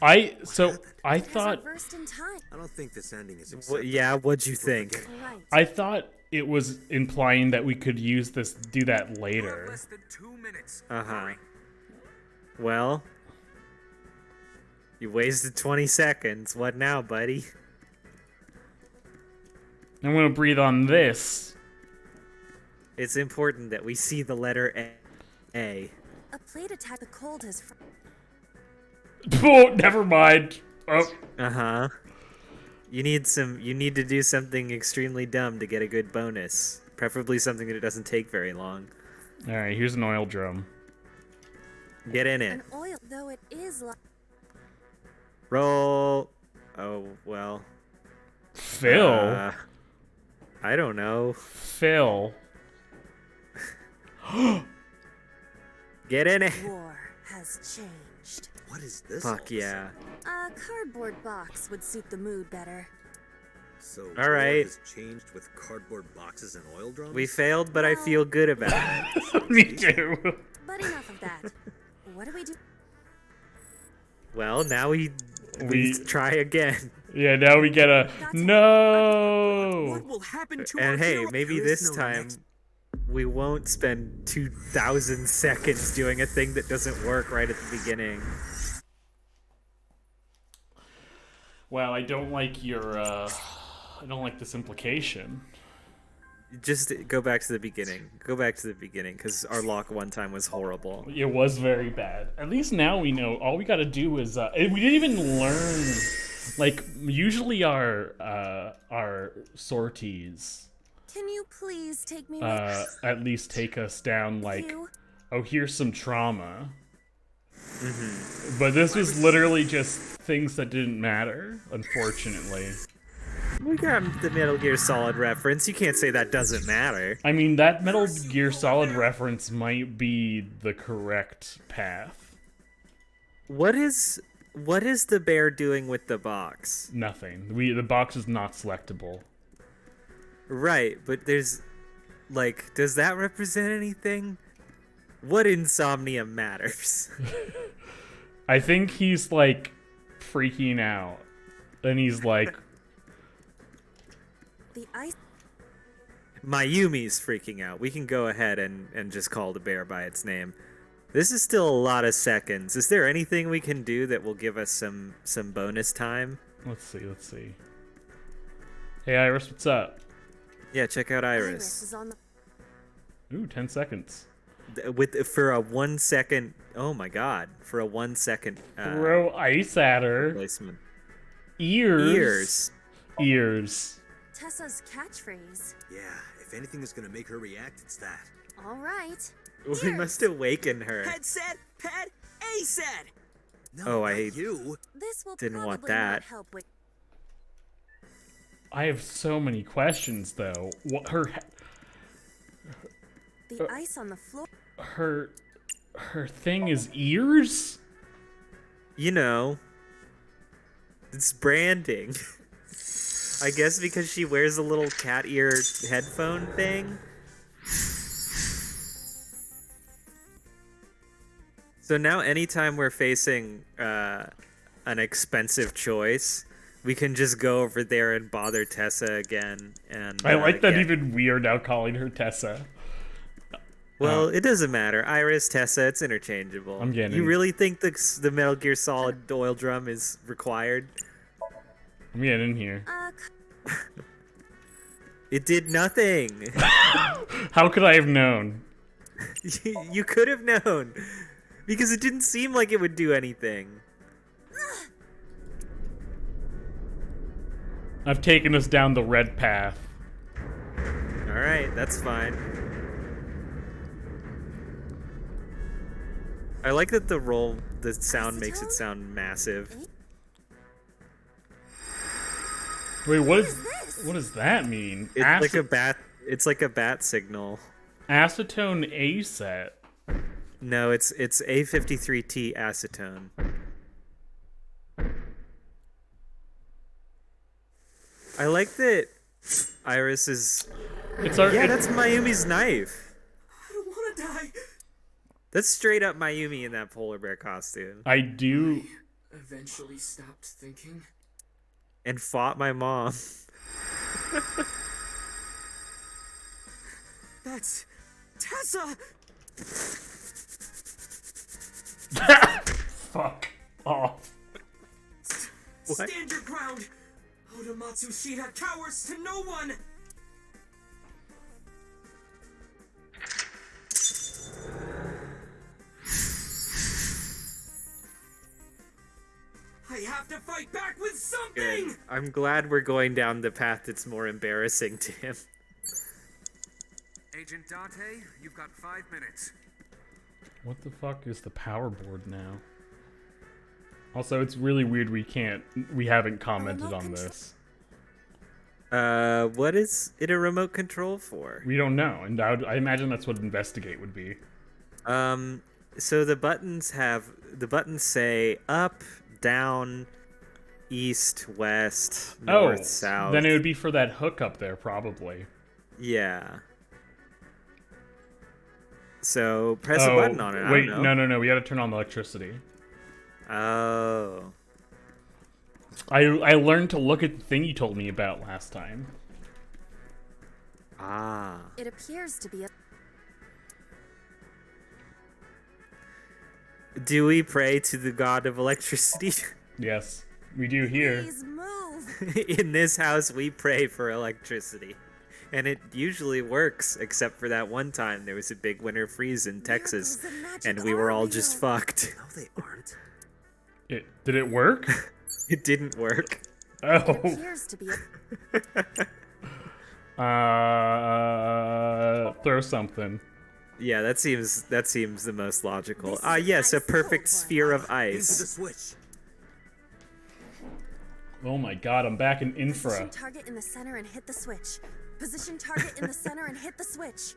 I Because I thought reversed in time. I don't think this ending is acceptable. Yeah, what'd you think? Right. I thought it was implying that we could use this, do that later. than 2 minutes. Uh-huh. Well, you wasted 20 seconds. What now, buddy? I'm gonna breathe on this. It's important that we see the letter A. A plate attached. The cold has. Oh, never mind. Oh, Uh-huh. You need to do something extremely dumb to get a good bonus. Preferably something that doesn't take very long. all right. Here's an oil drum. Get in it. An oil, though it is like. Roll. Oh, well. Phil. I don't know. Phil. Get in it. War has changed. What is this? Fuck all of a yeah. A cardboard box would suit the mood better. sudden? So All right. Has changed with cardboard boxes and oil drums. We failed, but I feel good about it. Me too. But enough of that. What do we do? Well, now we We- try again. Yeah, now we get a no. What will happen to And our hey, hero? maybe There is this no time next- we won't spend 2,000 seconds doing a thing that doesn't work right at the beginning. Well, I don't like your. I don't like this implication. Just go back to the beginning. Go back to the beginning, because our lock one time was horrible. It was very bad. At least now we know. All we got to do is. We didn't even learn. Like usually our sorties. Can you please take me with At least take us down like, you? oh, here's some trauma. But this was literally just things that didn't matter, unfortunately. We got the Metal Gear Solid reference. You can't say that doesn't matter. I mean, that Metal Gear Solid reference might be the correct path. What is the bear doing with the box? Nothing. The box is not selectable. Right, but there's like, does that represent anything? What insomnia matters? I think he's like freaking out. And he's like, The ice. Mayumi's freaking out. We can go ahead and just call the bear by its name. This is still a lot of seconds. Is there anything we can do that will give us some bonus time? let's see. Hey, Iris, what's up? Yeah, check out Iris Iris. is on the. Ooh, 10 seconds. For a 1 second. Oh my god! For a 1 second Throw ice at her. placement. Ears. Ears. Ears. Tessa's catchphrase. Yeah, if anything is gonna make her react, it's that. All right. We must awaken her. Head said, pet, A said. No, Oh, I not hate- you. This will Didn't probably want not that. help with. I have so many questions though. What The ice on the floor. her Her thing is ears? You know, it's branding. I guess because she wears a little cat ear headphone thing. So now anytime we're facing an expensive choice, we can just go over there and bother Tessa again. And I like that get... even we are now calling her Tessa. Well, it doesn't matter. Iris, Tessa, it's interchangeable. I'm getting You it. really think the Metal Gear Solid oil drum is required? I'm getting in here. It did nothing. How could I have known? You could have known. Because it didn't seem like it would do anything. I've taken us down the red path. Alright, that's fine. I like that the sound makes it sound massive. Wait, What is this? what does that mean? It's like a bat signal. Acetone A set. No, it's A53T acetone. I like that Iris is... It's our Yeah, that's Mayumi's knife. I don't want to die. That's straight up Mayumi in that polar bear costume. I do Eventually stopped thinking. And fought my mom. That's Tessa! fuck off. What? Stand your ground! Oda Matsushita cowers to no one! I have to fight back with something! Good. I'm glad we're going down the path that's more embarrassing to him. Agent Dante, you've got 5 minutes. What the fuck is the power board now? Also, it's really weird we haven't commented on this. What is it a remote control for? We don't know, and I imagine that's what investigate would be. So the buttons say up, down, east, west, north, south. Then it would be for that hook up there, probably. Yeah. So press a button on it. Wait, I don't know. no, we gotta turn on the electricity. Oh. I learned to look at the thing you told me about last time. Ah. It appears to be a. Do we pray to the god of electricity? Yes, we do here. Please move. In this house, we pray for electricity. And it usually works, except for that one time there was a big winter freeze in Texas, Miracles and magic and we were all are just real. fucked. No, they aren't. Did it work? It didn't work. It Oh. appears to be a. Throw something. Yeah, that seems the most logical. This is Ah, yes, a ice perfect cold sphere of Into the ice. switch. Oh my god, I'm back in Position infra. target in the center and hit the switch. Position target in the center and hit the switch.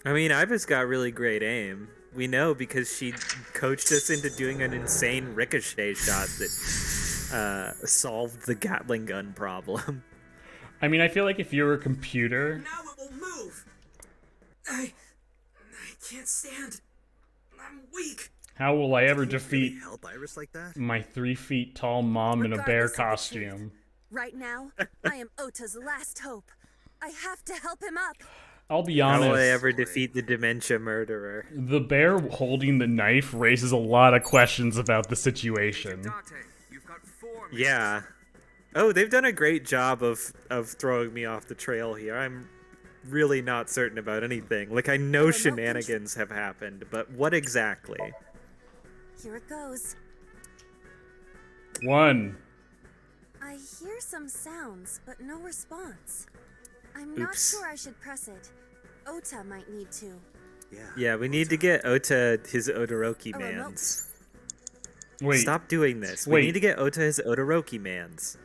I mean, Iva's got really great aim. We know because she coached us into doing an insane ricochet shot that solved the Gatling gun problem. I mean, I feel like if you're a computer, Now it will move! I can't stand. I'm weak. how will I ever Really defeat help Iris like that? my 3 feet tall mom in a bear Regardless of the truth, costume? Right now, I am Ota's last hope. I have to help him up. I'll be How will I honest, ever defeat the dementia murderer? the bear holding the knife raises a lot of questions about the situation. Dante, you've got 4 minutes. Yeah. Oh, they've done a great job of throwing me off the trail here. I'm really not certain about anything. Like, I know shenanigans have happened, but what exactly? Here it goes. 1. I hear some sounds, but no response. I'm not Oops. sure I should press it. Ota might need to. Yeah. Yeah, we need to get Ota his Odoroki A remote. mans. Wait, Stop doing this. Wait. We need to get Ota his Odoroki mans.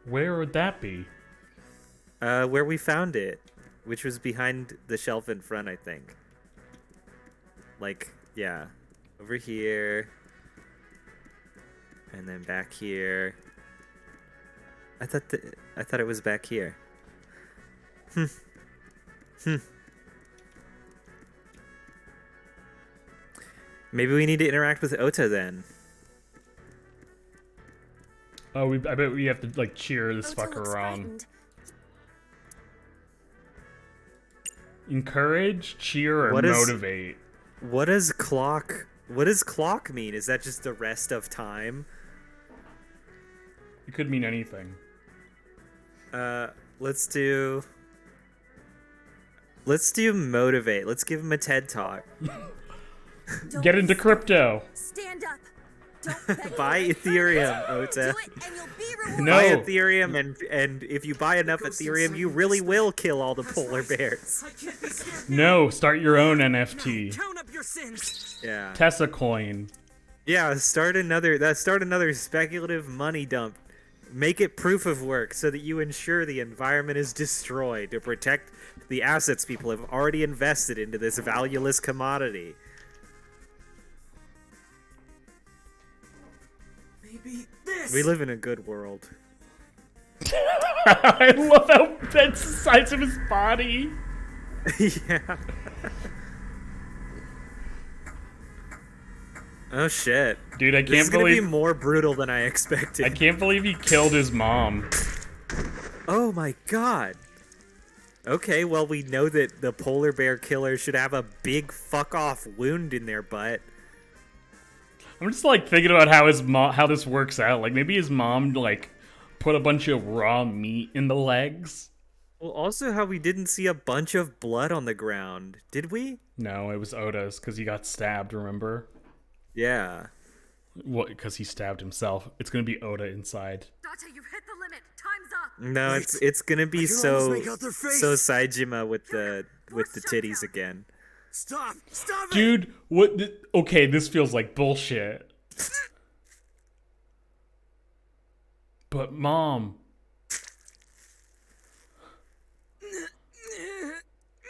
Where would that be? Where we found it, which was behind the shelf in front, I think. Like, yeah, over here, and then back here. I thought it was back here. Maybe we need to interact with Ota then. Oh, I bet we have to like cheer this Ota fucker looks on. frightened. Encourage, cheer, or What is- motivate. What does clock mean? Is that just the rest of time? It could mean anything. Let's do motivate. Let's give him a TED talk. Don't Get be into scared. crypto. Stand up. Don't beg Buy for it. Ethereum, Do Ota. it and you'll be rewarded. No. Buy Ethereum, and if you buy enough Ethereum, you really will kill all the polar bears. I can't be scared. No, start your own NFT. Count up your sins. Yeah. Tessa coin. Yeah, start another speculative money dump. Make it proof of work so that you ensure the environment is destroyed to protect the assets people have already invested into this valueless commodity. Maybe this. We live in a good world. I love how that's the size of his body. Yeah. Oh shit. Dude, I This is can't gonna be believe more brutal than I expected. I can't believe he killed his mom. Oh my god. Okay, well we know that the polar bear killer should have a big fuck off wound in their butt. I'm just like thinking about how this works out. Like maybe his mom like put a bunch of raw meat in the legs. Well, also how we didn't see a bunch of blood on the ground, did we? No, it was Oda's because he got stabbed. Remember? Yeah. What? Because he stabbed himself. It's gonna be Oda inside. Date, you've hit the limit. Time's up. No, Wait, it's gonna be I can almost so make out their face. Saijima with the titties again. Stop! Stop it! Dude, what? Okay, this feels like bullshit. But mom,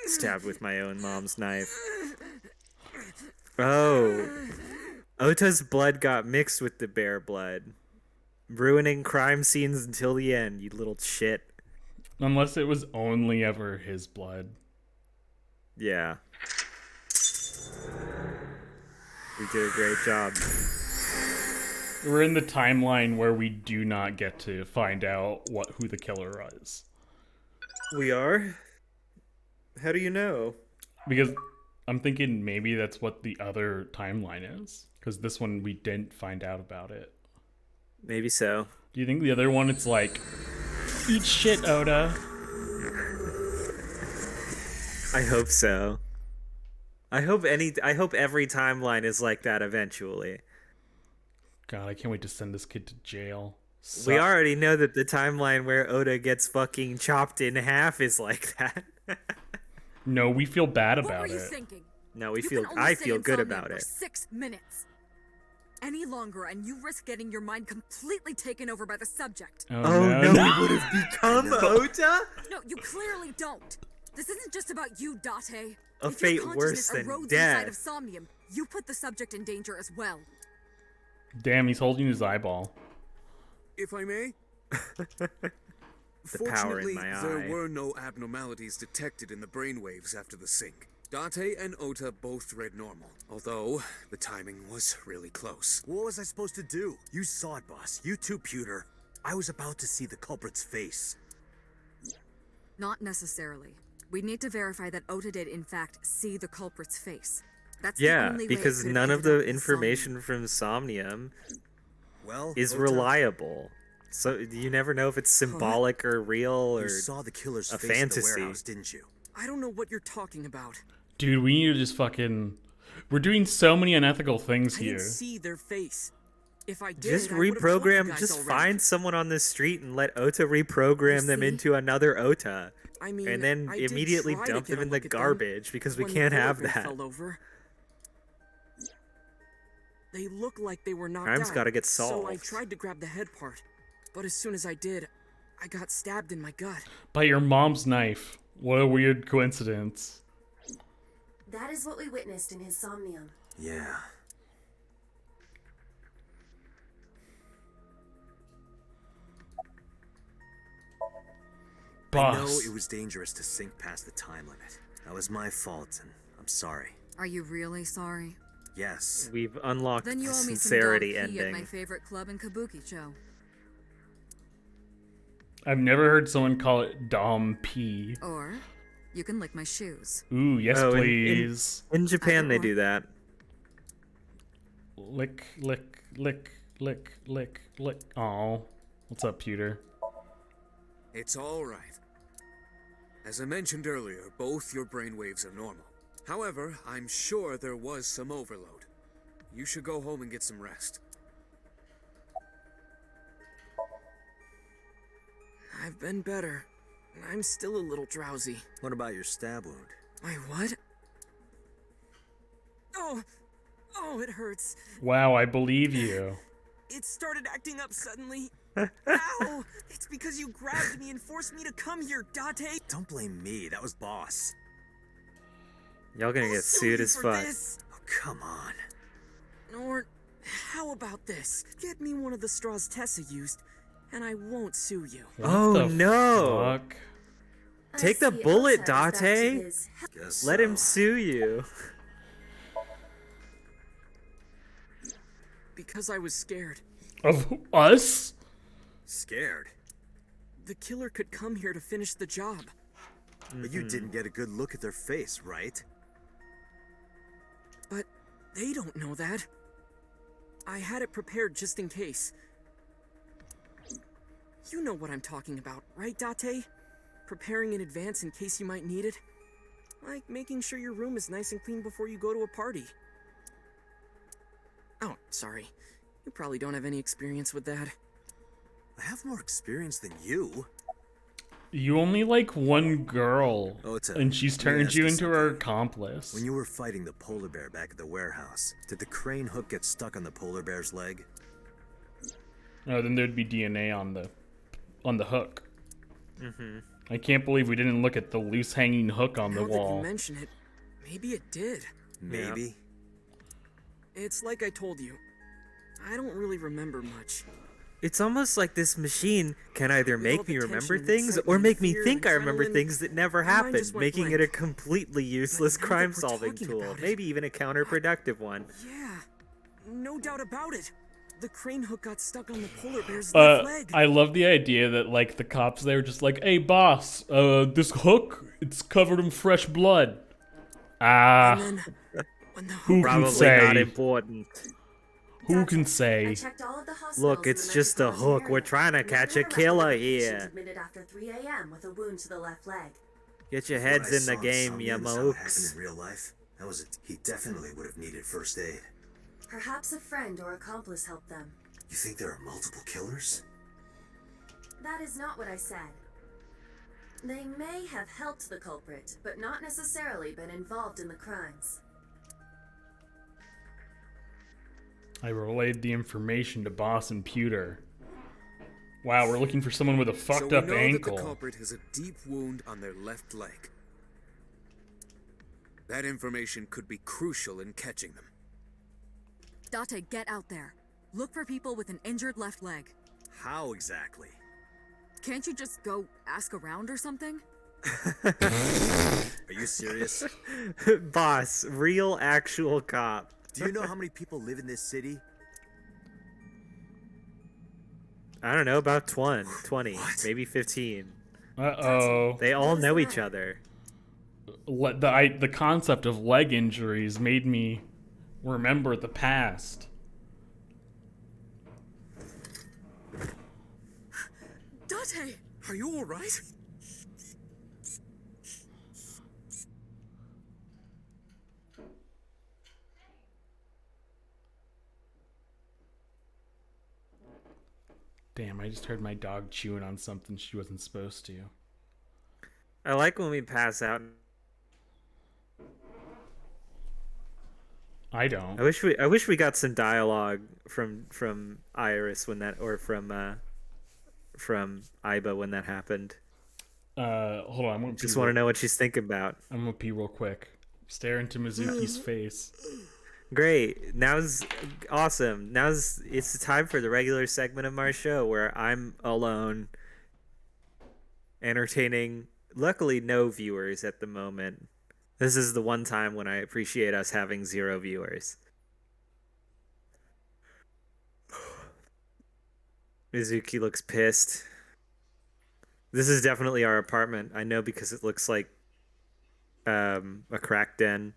Stabbed with my own mom's knife. Oh. Ota's blood got mixed with the bear blood. Ruining crime scenes until the end, you little shit. unless it was only ever his blood. Yeah. We did a great job. We're in the timeline where we do not get to find out who the killer is. We are? How do you know? Because I'm thinking maybe that's what the other timeline is. Because this one we didn't find out about it. Maybe so. Do you think the other one it's like, eat shit, Oda? I hope so. I hope every timeline is like that eventually. God, I can't wait to send this kid to jail. We already know that the timeline where Oda gets fucking chopped in half is like that. No, we feel bad What about were you it. thinking? No, I I feel good about for it. 6 minutes. Any longer, and you risk getting your mind completely taken over by the subject. Oh no, we would have become Ota? No, you clearly don't. This isn't just about you, Date. A If fate your worse consciousness than erodes death. inside of Somnium, you put the subject in danger as well. Damn, he's holding his eyeball. If I may? The power in Fortunately, my eye. there were no abnormalities detected in the brainwaves after the sync. Date and Ota both read normal, although the timing was really close. What was I supposed to do? You saw it, boss. You too, Pewter. I was about to see the culprit's face. Not necessarily. We need to verify that Ota did in fact see the culprit's face. That's the Yeah, only way it because could have none of ended the up in information from Somnium Well, is Ota, reliable. So you never know if it's symbolic or real or You saw the killer's a face in the fantasy. warehouse, didn't you? I don't know what you're talking about. Dude, we need to just fucking... We're doing so many unethical things I here. didn't see their face. If I did, just I would've told you reprogram. guys Just already. find someone on the street and let Ota reprogram them see? into another Ota, I mean, and then I did immediately try to dump get them a in the look at them garbage because we when can't the have polar bear that. fell over. They look like they were knocked Crime's out. gotta get So I solved. tried to grab the head part, but as soon as I did, I got stabbed in my gut. By your mom's knife. What a weird coincidence. That is what we witnessed in his Somnium. Yeah. I know Boss. it was dangerous to sink past the time limit. That was my fault, and I'm sorry. Are you really sorry? Yes. We've unlocked Then you the owe me some sincerity dog pee at my ending. favorite club in Kabukicho. I've never heard someone call it Dom P. Or you can lick my shoes. Ooh, yes, Oh, please. In Japan, they Either or. do that. Lick, lick, lick, lick, lick, lick. Aw. What's up, Pewter? It's all right. As I mentioned earlier, both your brainwaves are normal. However, I'm sure there was some overload. You should go home and get some rest. I've been better. I'm still a little drowsy. What about your stab wound? My what? Oh, it hurts. Wow, I believe you. It started acting up suddenly. Ow! It's because you grabbed me and forced me to come here, Date. Don't blame me. That was Boss. Y'all gonna I'll get sue sued you as for fuck. this. Oh, come on. Or how about this? Get me one of the straws Tessa used, and I won't sue you. What Oh, the no. fuck? Take I the see bullet, Ota is back to Date. his Guess Let him so. sue you. Because I was scared. Of us? Scared? The killer could come here to finish the job. But you didn't get a good look at their face, right? But they don't know that. I had it prepared just in case. You know what I'm talking about, right, Date? Preparing in advance in case you might need it. Like making sure your room is nice and clean before you go to a party. Oh, sorry. You probably don't have any experience with that. I have more experience than you. You only like one girl, Ota, and she's let me turned ask you you into her something. accomplice. When you were fighting the polar bear back at the warehouse, did the crane hook get stuck on the polar bear's leg? Oh, then there'd be DNA on the hook. I can't believe we didn't look at the loose hanging hook on the Now that you wall. mention it, maybe it did. Maybe. It's like I told you. I don't really remember much. It's almost like this machine can either With all make the me remember tension and things or excitement, make me fear, think I remember adrenaline, things that never my mind happened, just went making it a blank. completely useless now that we're crime-solving talking tool. about it, Maybe even a counterproductive one. Yeah, no doubt about it. The crane hook got stuck on the polar bear's left leg. I love the idea that like the cops there just like, hey boss, this hook, it's covered in fresh blood. Ah, And then, when the who hook can Probably say? not important. Who can I say? checked all of the hospitals Look, in it's the just a metropolitan hook. We're area. trying to Never catch a had record killer of a patient here. admitted after 3 a.m. with a wound to the left leg. Get your What I heads in saw the game, Somnium ya is how it happened mooks. in real life. That was it. He definitely would have needed first aid. Perhaps a friend or accomplice helped them. You think there are multiple killers? That is not what I said. They may have helped the culprit, but not necessarily been involved in the crimes. I relayed the information to Boss and Pewter. Wow, we're looking for someone with a fucked so up we know that ankle. the culprit has a deep wound on their left leg. That information could be crucial in catching them. Date, get out there. Look for people with an injured left leg. How exactly? Can't you just go ask around or something? Are you serious? Boss, real actual cop. Do you know how many people live in this city? I don't know, about 20, What? maybe 15. Uh-oh. They all What is know the each matter? other. The concept of leg injuries made me remember the past. Date! Are you all right? Damn, I just heard my dog chewing on something she wasn't supposed to. I like when we pass out. I don't. I wish we got some dialogue from Iris when that, or from from Aiba when that happened. Hold on, I'm gonna Just want to know what she's thinking about. I'm gonna pee real quick. Stare into Mizuki's face. Great. Now's awesome. It's the time for the regular segment of our show where I'm alone, entertaining. Luckily, no viewers at the moment. This is the one time when I appreciate us having 0 viewers. Mizuki looks pissed. This is definitely our apartment. I know because it looks like a crack den.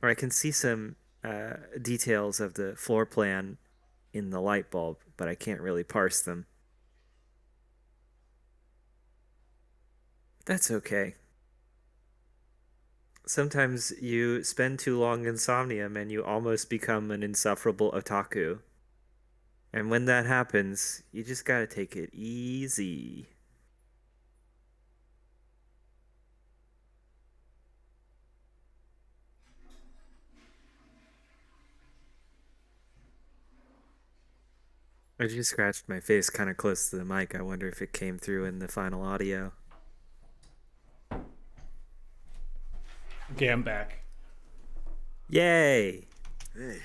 Or I can see some details of the floor plan in the light bulb, but I can't really parse them. That's okay. Sometimes you spend too long in Somnium and you almost become an insufferable otaku. And when that happens, you just gotta take it easy. I just scratched my face kind of close to the mic. I wonder if it came through in the final audio. Okay, I'm back. Yay! Hey,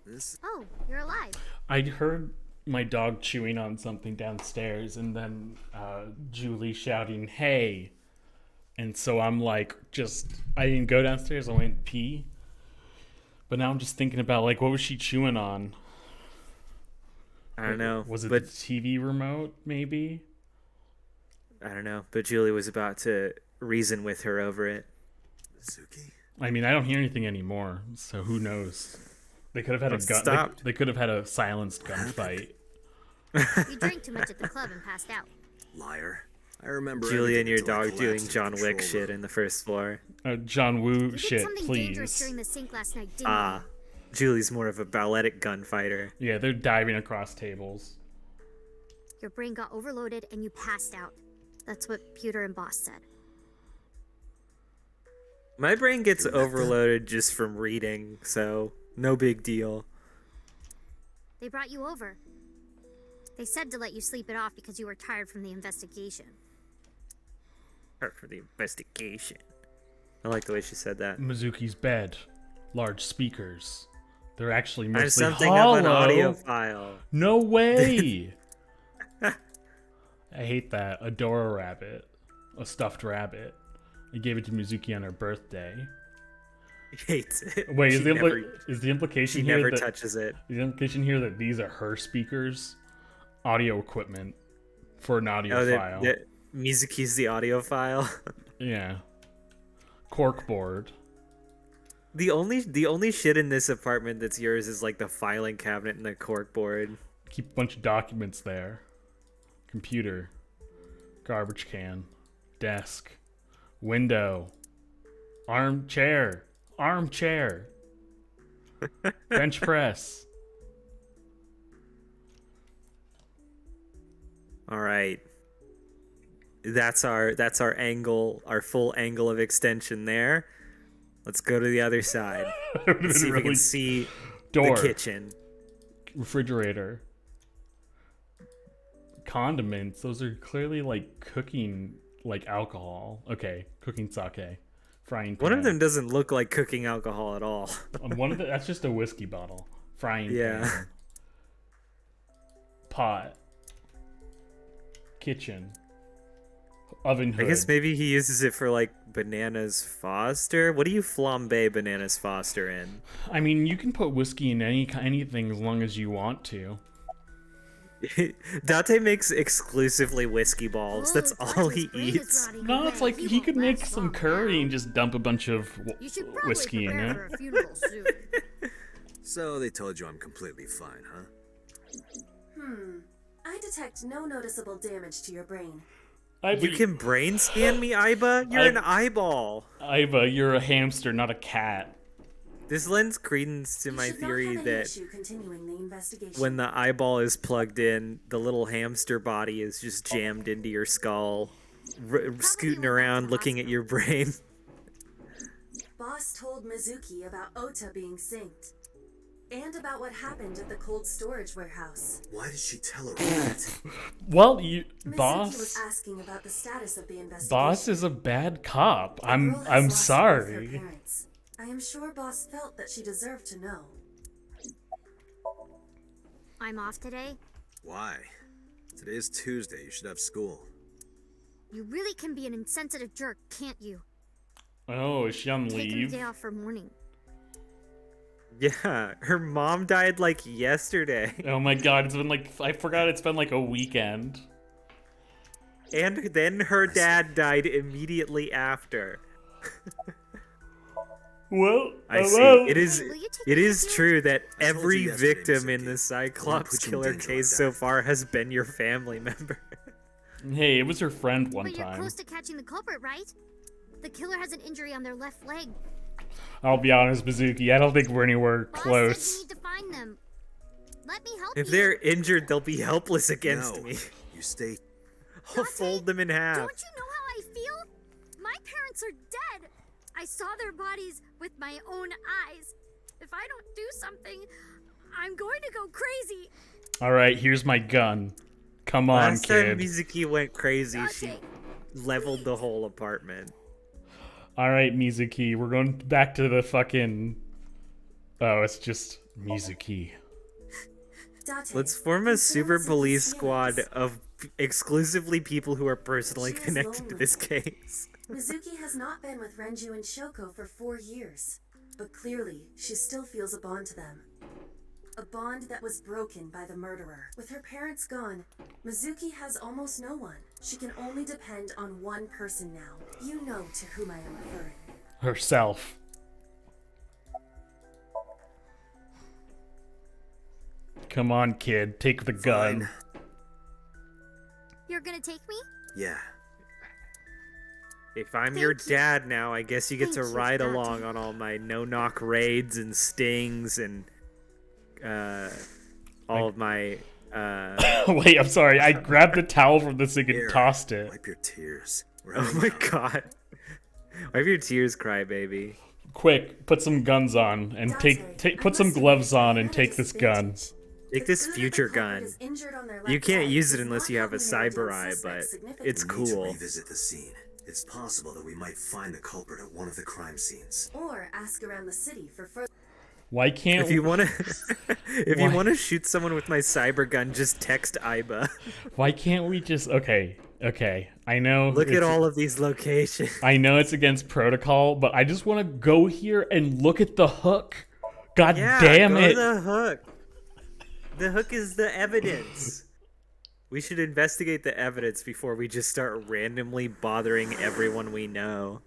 this. Oh, you're alive. I heard my dog chewing on something downstairs, and then Julie shouting, "Hey!" And so I'm like, I didn't go downstairs. I went pee. But now I'm just thinking about like, what was she chewing on? I don't know. Was it but the TV remote? Maybe. I don't know. But Julie was about to reason with her over it. Suki? I mean, I don't hear anything anymore, so who knows? They could have had a gun. Stopped. They could have had a silenced gunfight. You drank too much at the club and passed out. Liar. I remember Julie and your everything until I dog doing collapsed in the John Wick control shit room. in the first floor. John Woo You did shit, something dangerous please. during the sink last night, didn't Ah, Julie's more of a balletic gunfighter. Yeah, they're diving across tables. you? Your brain got overloaded and you passed out. That's what Pewter and Boss said. My brain gets overloaded just from reading, so no big deal. They brought you over. They said to let you sleep it off because you were tired from the investigation. Or for the investigation. I like the way she said that. Mizuki's bed, large speakers. They're actually I have mostly something hollow. of an audio file. No way. I hate that. Adora rabbit, a stuffed rabbit. I gave it to Mizuki on her birthday. He hates it. Wait, is She the implication She here never that touches it. is the implication here that these are her speakers, audio equipment for an audio file? Mizuki's the audio file. Yeah. Corkboard. The only shit in this apartment that's yours is like the filing cabinet and the corkboard. Keep a bunch of documents there. Computer. Garbage can. Desk. Window. Armchair. Armchair. Bench press. All right. That's our angle, our full angle of extension there. Let's go to the other side. Let's see if we can see Door. the kitchen. Refrigerator. Condiments. Those are clearly like cooking, like alcohol. Okay, cooking sake. Frying pan. One of them doesn't look like cooking alcohol at all. That's just a whiskey bottle. Frying Yeah. pan. Pot. Kitchen. Oven hood. I guess maybe he uses it for like bananas Foster. What do you flambe bananas Foster in? I mean, you can put whiskey in anything as long as you want to. Dante makes exclusively whiskey balls. That's Whoa, all Dante's he brain is eats. rotting No, it's away. like he won't could make last some long curry now. and just dump a bunch of You should probably whiskey in prepare it. for a funeral soon. So they told you I'm completely fine, huh? I detect no noticeable damage to your brain. You can brain scan me, Aiba? You're an eyeball. Iva, you're a hamster, not a cat. This lends credence to You my should not theory have any that issue continuing the investigation. when the eyeball is plugged in, the little hamster body is just jammed into your skull, scooting went back around to looking at your brain. Boss told Mizuki about Ota being synced. And about what happened at the cold storage warehouse. Why did she tell her that? Well, Mizuki boss. was asking about the status of the investigation. Boss is a bad cop. The girl I'm has lost both her sorry. parents. I am sure Boss felt that she deserved to know. I'm off today. Why? Today is Tuesday. You should have school. You really can be an insensitive jerk, can't you? Oh, is she on Taking the leave? day off for mourning. Yeah, her mom died like yesterday. Oh my god, it's been like, I forgot it's been like a weekend. And then her dad died immediately after. Well, I see. hello. It is Hey, will you take it me is with you? true that I told you every yesterday, victim in Mizuki. the Cyclops put you in killer danger case like so that. far has been your family member. Hey, it was her friend one But you're time. close to catching the culprit, right? The killer has an injury on their left leg. I'll be honest, Mizuki, I don't think we're anywhere Boss close. said we need to find them. Let me help If you. they're injured, they'll be helpless against No, me. you stay. I'll Dante, fold them in half. Don't you know how I feel? My parents are dead. I saw their bodies with my own eyes. If I don't do something, I'm going to go crazy. Alright, here's my gun. Come on, Last time kid. Mizuki went crazy, she Dante, leveled the whole apartment. Alright, Mizuki, we're going back to the fucking... Oh, it's just Mizuki. Date, Let's form a consider super Mizuki's police squad feelings. of exclusively people who are personally She is connected to lonely. this case. Mizuki has not been with Renju and Shoko for 4 years, but clearly she still feels a bond to them. A bond that was broken by the murderer. With her parents gone, Mizuki has almost no one. She can only depend on one person now. You know to whom I am referring. Herself. Come on, kid, take the gun. Fine. you're gonna take me? Yeah. If I'm your Thank you. dad now, I guess you get to Thank you, ride Dante. along on all my no-knock raids and stings and all of my Wait, I'm sorry. I grabbed a towel from the sink and Here, tossed it. Wipe your tears. We're Oh heading my out. god. Wipe your tears, crybaby. Quick, put some guns on and Dante, put I some must gloves admit, on I and had take this gun. disadvantage. Take The this good future that the culprit gun. is injured on their You left can't leg use it does unless not you have a help me narrow down cyber eye, suspects but significantly. it's We need to cool. revisit the scene. It's possible that we might find the culprit at one of the crime scenes. Or ask around the city for further. Why can't If you want to if you Why? want to shoot someone with my cyber gun, just text Iba. Why can't we just okay. I know Look at it's- all of these locations. I know it's against protocol, but I just want to go here and look at the hook. God Yeah, damn go it. to the hook. The hook is the evidence. We should investigate the evidence before we just start randomly bothering everyone we know.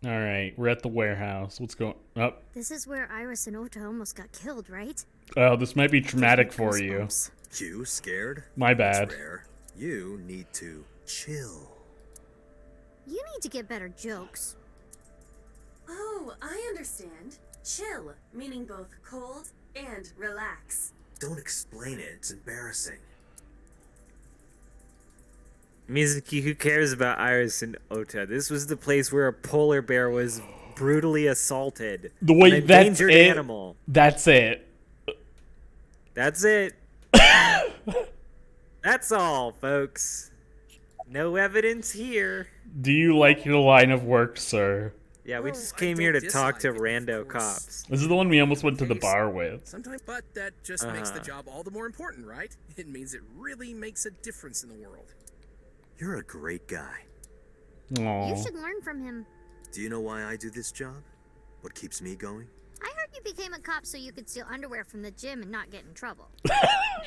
All right, we're at the warehouse. What's going up? This is where Iris and Ota almost got killed, right? Oh, this might be traumatic Gives me for you. goosebumps. You scared? My That's bad. rare. You need to chill. You need to get better jokes. Oh, I understand. Chill, meaning both cold and relax. Don't explain it. It's embarrassing. Mizuki, who cares about Iris and Ota? This was the place where a polar bear was brutally assaulted. The way An that's endangered it. animal. That's it. That's it. That's all, folks. No evidence here. Do you like your line of work, sir? Yeah, we Well, just I came here to don't talk to dislike it, of rando course. cops. This is the one we almost went to the Case. bar with. Sometimes, but that just makes the Uh-huh. job all the more important, right? It means it really makes a difference in the world. You're a great guy. Aw. You should learn from him. Do you know why I do this job? What keeps me going? I heard you became a cop so you could steal underwear from the gym and not get in trouble.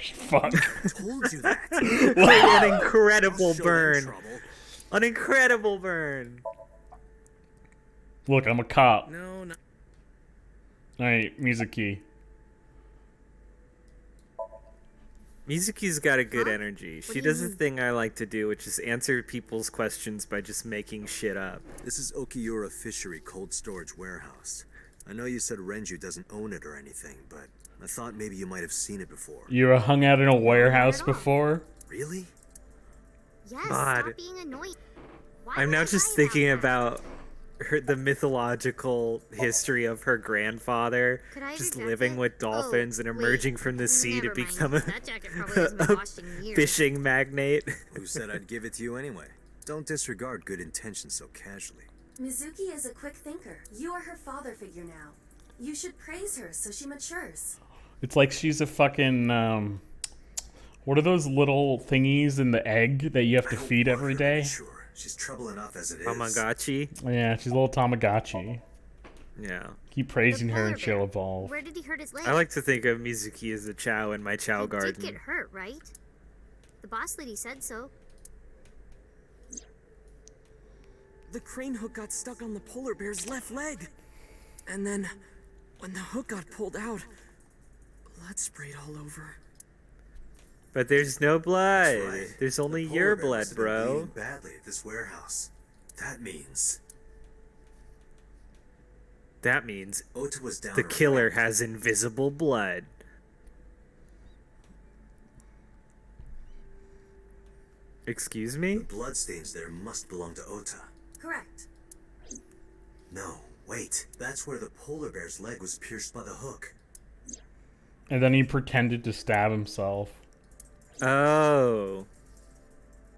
Fuck. I told you that. An incredible I'll show them burn. trouble. An incredible burn. Look, I'm a cop. No, no. Alright, Mizuki. Mizuki's got a good Huh? energy. What She do you does the mean? thing I like to do, which is answer people's questions by just making shit up. This is Okiura Fishery Cold Storage Warehouse. I know you said Renju doesn't own it or anything, but I thought maybe you might have seen it before. You ever hung out in a warehouse all. before? Really? Yes, God. stop being annoying. Why I'm would now I just lie thinking that? about the mythological history of her grandfather Could I have just your living jacket? with dolphins and emerging wait, from the sea to never mind. become a, That jacket probably hasn't been a washed in years. fishing magnate. Who said I'd give it to you anyway? Don't disregard good intentions so casually. Mizuki is a quick thinker. You are her father figure now. You should praise her so she matures. It's like she's a fucking what are those little thingies in the egg that you have to feed every day? Sure, she's trouble enough as it is. Tamagotchi. Yeah, she's a little Tamagotchi. Yeah. Keep praising The her polar and she'll bear. evolve. Where did he hurt his leg? I like to think of Mizuki as a chow in my chow He garden. did get hurt, right? The boss lady said so. The crane hook got stuck on the polar bear's left leg. And then, when the hook got pulled out, blood sprayed all over. But there's no blood. That's right. There's only The polar your bear blood, must have been bro. bleeding badly at this warehouse. That means Ota was down. the her killer friend. has invisible blood. Excuse me? The bloodstains there must belong to Ota. Correct. No, wait. That's where the polar bear's leg was pierced by the hook. And then he pretended to stab himself. Oh.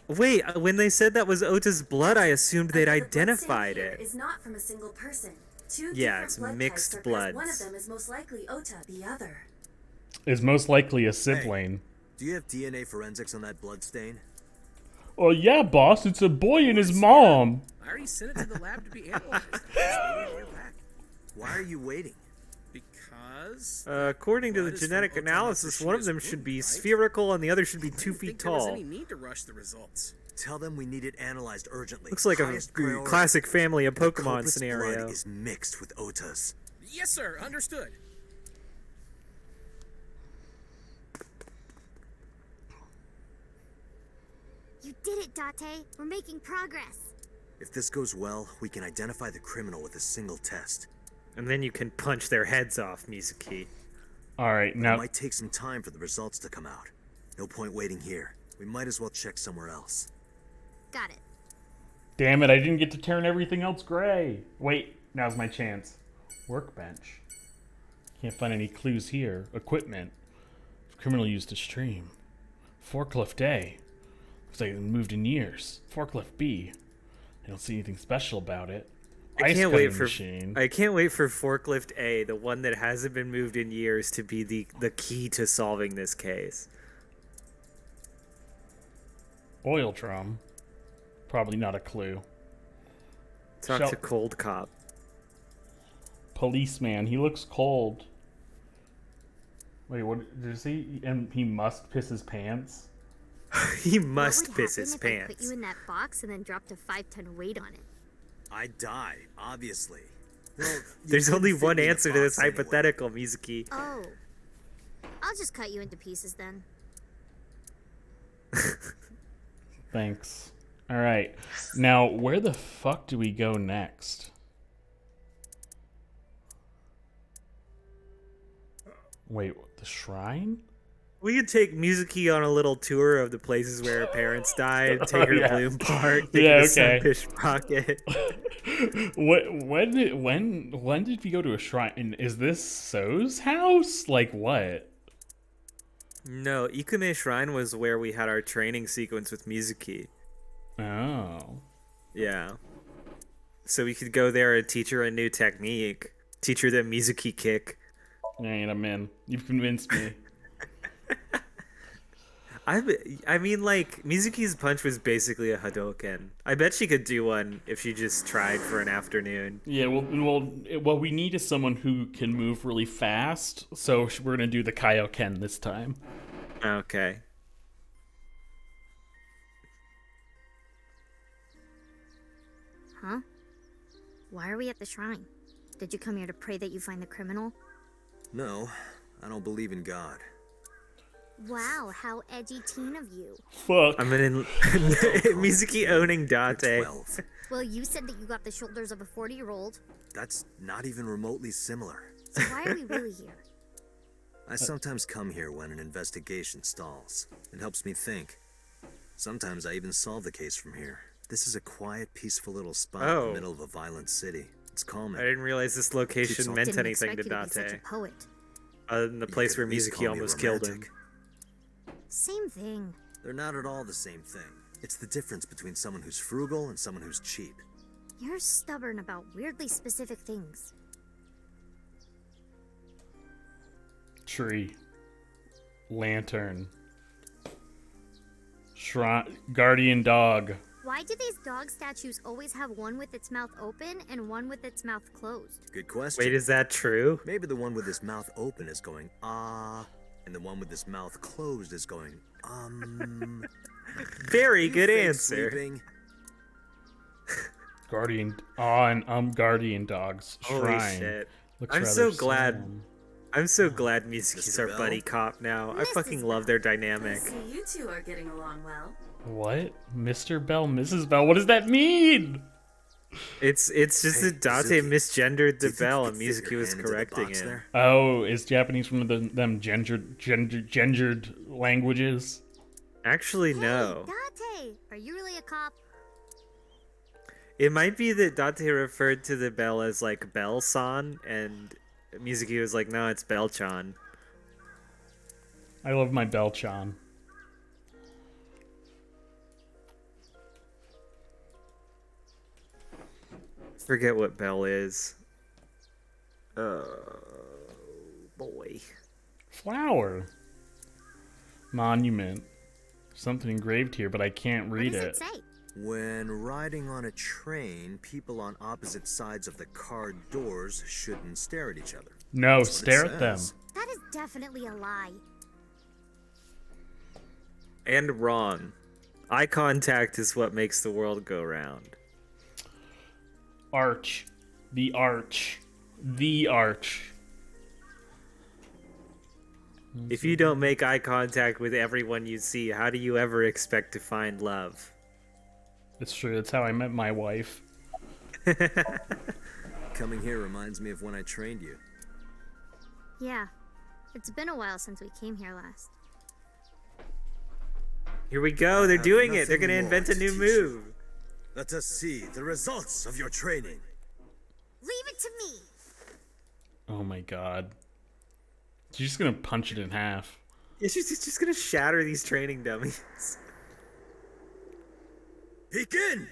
Wait, when they said that was Ota's blood, I assumed they'd The bloodstain identified here it. is not from a single person. Two Yeah, different it's blood mixed types are present. One bloods. of them is most likely Ota, the other. Is most likely a sibling. Do you have DNA forensics on that blood stain? Oh yeah, boss, it's a boy and his mom. I already sent it to the lab to be analyzed. Just waiting to hear back. Why are you waiting? Because According to the blood is from genetic Ota analysis, one of Matsushida's them should wound, be right? spherical and the other should be I 2 didn't feet think there was tall. any need to rush the results. Tell them we need it analyzed urgently. Looks like a Highest priority. classic family of The Pokemon culprit's scenario. blood is mixed with Ota's. Yes, sir. Understood. You did it, Date. We're making progress. If this goes well, we can identify the criminal with a single test. And then you can punch their heads off, Mizuki. Alright, It now might take some time for the results to come out. No point waiting here. We might as well check somewhere else. Got it. damn it, I didn't get to turn everything else gray. Wait, now's my chance. Workbench. Can't find any clues here. Equipment. Criminal used to stream. Forklift A. Looks like it moved in years. Forklift B. I don't see anything special about it. I Ice can't cutting wait for machine. I can't wait for Forklift A, the one that hasn't been moved in years, to be the key to solving this case. Oil drum. Probably not a clue. Talk Shel- to Cold Cop. Policeman. He looks cold. Wait, what did you see? And he must piss his pants? He What must would piss happen his if I put pants. you in that box and then dropped a 5-ton weight on it? I'd die, obviously. Well, you There's couldn't only fit one me in a answer to this box anyway. hypothetical, Mizuki. Oh. I'll just cut you into pieces then. Thanks. Alright. Now, where the fuck do we go next? Wait, the shrine? We could take Mizuki on a little tour of the places where her parents died, take Oh, her yeah. to Bloom Park, take Yeah, her to okay. Sunfish Pocket. When did we go to a shrine? Is this So's house? Like what? No, Ikume Shrine was where we had our training sequence with Mizuki. Oh. Yeah. So we could go there and teach her a new technique. Teach her the Mizuki kick. Alright, I'm in. You've convinced me. I mean, like, Mizuki's punch was basically a Hadoken. I bet she could do one if she just tried for an afternoon. Yeah, well, what we need is someone who can move really fast. So we're gonna do the Kaioken this time. Okay. Huh? Why are we at the shrine? Did you come here to pray that you find the criminal? No, I don't believe in God. Wow, how edgy teen of you. Fuck. I'm an Mizuki owning Date. 12. Well, you said that you got the shoulders of a 40-year-old. That's not even remotely similar. So why are we really here? I sometimes come here when an investigation stalls. It helps me think. Sometimes I even solve the case from here. This is a quiet, peaceful little spot in Oh. the middle of a violent city. It's calming. I didn't realize this location meant Didn't anything to expect you to be such Date. a poet. Other than the You place could where at least Mizuki call me almost killed him. romantic. Same thing. They're not at all the same thing. It's the difference between someone who's frugal and someone who's cheap. You're stubborn about weirdly specific things. Tree. Lantern. Shrine. Guardian dog. Why do these dog statues always have one with its mouth open and one with its mouth closed? Good question. Wait, is that true? Maybe the one with his mouth open is going, ah, and the one with his mouth closed is going, Very You good fake answer. sleeping. Guardian. And guardian dogs. Holy Shrine. shit. Looks I'm rather so glad. solemn. I'm so glad Mizuki's Mr. our Bell? buddy cop now. I Mrs. fucking love their I dynamic. see you two are getting along well. What? Mr. Bell, Mrs. Bell? What does that mean? It's just Hey, that Date Mizuki, misgendered Do the you think bell you and could fit Mizuki your was hand into the correcting box it. there? Oh, is Japanese one of them gendered languages? Actually, no. Hey, Date, are you really a cop? It might be that Date referred to the bell as like Bell-san, and Mizuki was like, no, it's Bell-chan. I love my Bell-chan. Forget what bell is. Oh, boy. Flower. Monument. Something engraved here, but I can't What read does it. it say? When riding on a train, people on opposite sides of the car doors shouldn't stare at each other. No, That's what it stare at them. says. That is definitely a lie. And wrong. Eye contact is what makes the world go round. Arch. The arch. The arch. If you don't make eye contact with everyone you see, how do you ever expect to find love? It's true. That's how I met my wife. Coming here reminds me of when I trained you. Yeah. It's been a while since we came here last. Here we go, they're have doing it. They're nothing gonna more invent a to new teach move. Let us see the results of your training. Leave it to me. Oh my god. She's just gonna punch it in half. Yeah, she's just gonna shatter these training dummies. Begin!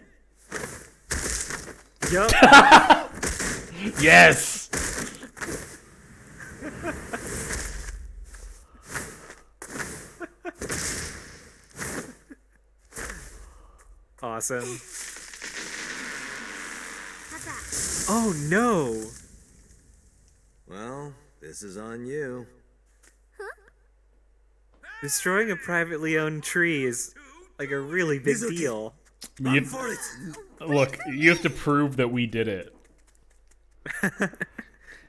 Yup. Yes! Awesome. How's that? Oh no! Well, this is on you. Destroying a privately owned tree is like a really big Mizuki. deal. You- Run for it! look, you have to prove that we did it.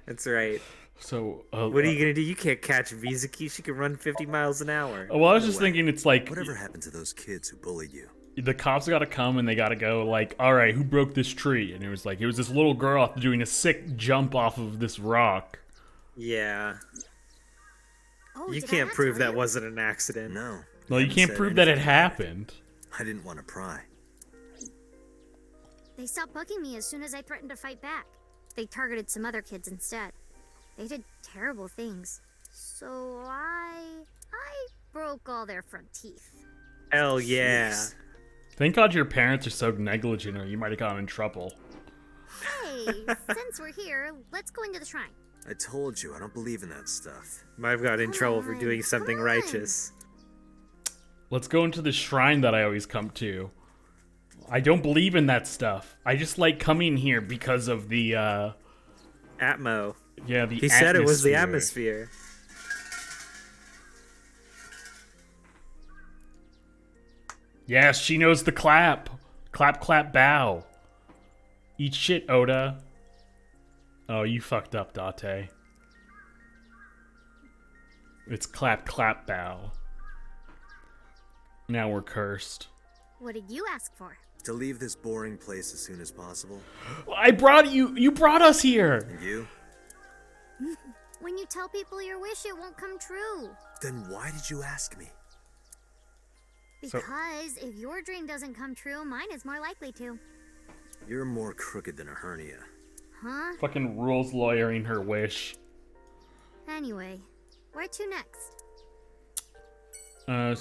That's right. So, What are you gonna do? You can't catch Mizuki. She can run 50 miles an hour. Well, I was just thinking it's like Whatever happened to those kids who bullied you? the cops gotta come and they gotta go like, all right, who broke this tree? And it was like, it was this little girl doing a sick jump off of this rock. Yeah. Oh, You did I can't not prove tell that you? wasn't an accident. No. Well, you haven't can't said prove that it anything about happened. I didn't want to pry. They stopped bugging me as soon as I threatened to fight back. They targeted some other kids instead. They did terrible things. So I broke all their front teeth. Hell yeah. Jeez. Thank God your parents are so negligent, or you might have gotten in trouble. Hey, since we're here, let's go into the shrine. I told you, I don't believe in that stuff. Might have got in trouble for on, doing something come on. righteous. Let's go into the shrine that I always come to. I don't believe in that stuff. I just like coming here because of the Atmo. yeah, the He said it was the atmosphere. Yes, she knows the clap. Clap, clap, bow. Eat shit, Oda. Oh, you fucked up, Date. It's clap, clap, bow. Now we're cursed. What did you ask for? To leave this boring place as soon as possible. I brought you. You brought us here. And you? When you tell people your wish, it won't come true. Then why did you ask me? Because if your dream doesn't come true, mine is more likely to. You're more crooked than a hernia. Huh? Fucking rules lawyering her wish. Anyway, where to next?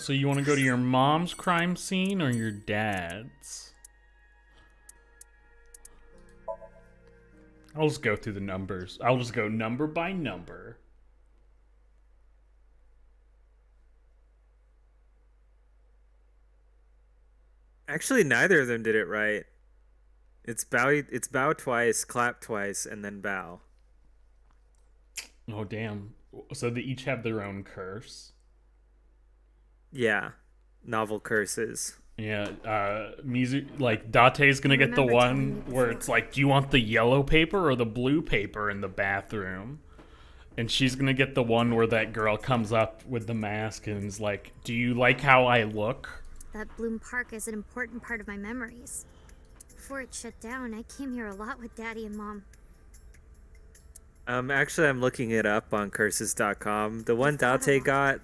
So you want to go to your mom's crime scene or your dad's? I'll just go through the numbers. I'll just go number by number. Actually, neither of them did it right. It's bow twice, clap twice, and then bow. Oh, damn. So they each have their own curse. Yeah. Novel curses. Yeah, music, like, Date's gonna get the remember telling me one where before. it's like, do you want the yellow paper or the blue paper in the bathroom? And she's gonna get the one where that girl comes up with the mask and is like, do you like how I look? That Bloom Park is an important part of my memories. Before it shut down, I came here a lot with Daddy and Mom. Actually, I'm looking it up on curses.com. The one Date got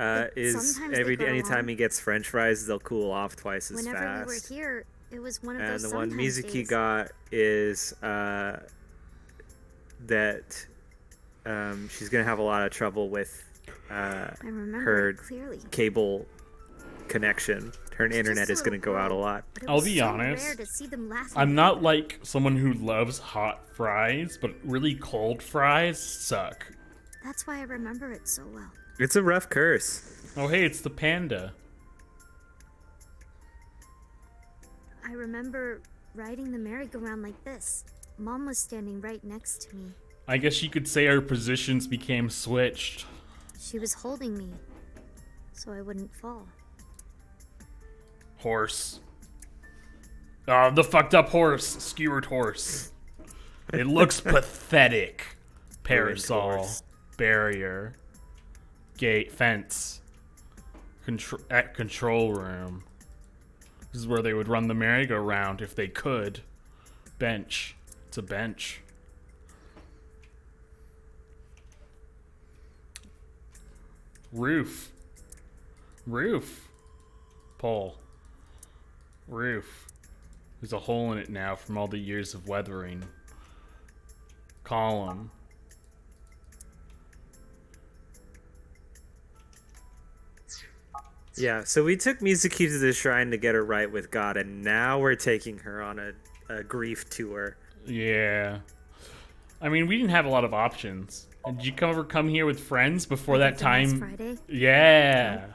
is sometimes they go anytime along. he gets French fries, they'll cool off twice as Whenever fast. we were here, it was one of And those the one sometimes Mizuki days. got is that she's gonna have a lot of trouble with I remember her it clearly. cable connection. Her It's internet just is gonna go out a little lot. But it I'll was be so honest, rare to see them laughing I'm together. not like someone who loves hot fries, but really cold fries suck. That's why I remember it so well. It's a rough curse. Oh, hey, it's the panda. I remember riding the merry-go-round like this. Mom was standing right next to me. I guess you could say our positions became switched. She was holding me, so I wouldn't fall. Horse. Oh, the fucked up horse. Skewered horse. It looks pathetic. Parasol. horse. Barrier. Gate. Fence. Control room. This is where they would run the merry-go-round if they could. Bench. It's a bench. Roof. Roof. Pole. Roof. There's a hole in it now from all the years of weathering. Column. Yeah, so we took Mizuki to the shrine to get her right with God, and now we're taking her on a grief tour. Yeah. I mean, we didn't have a lot of options. Did you ever come here with friends before that Like last time? Friday? Yeah.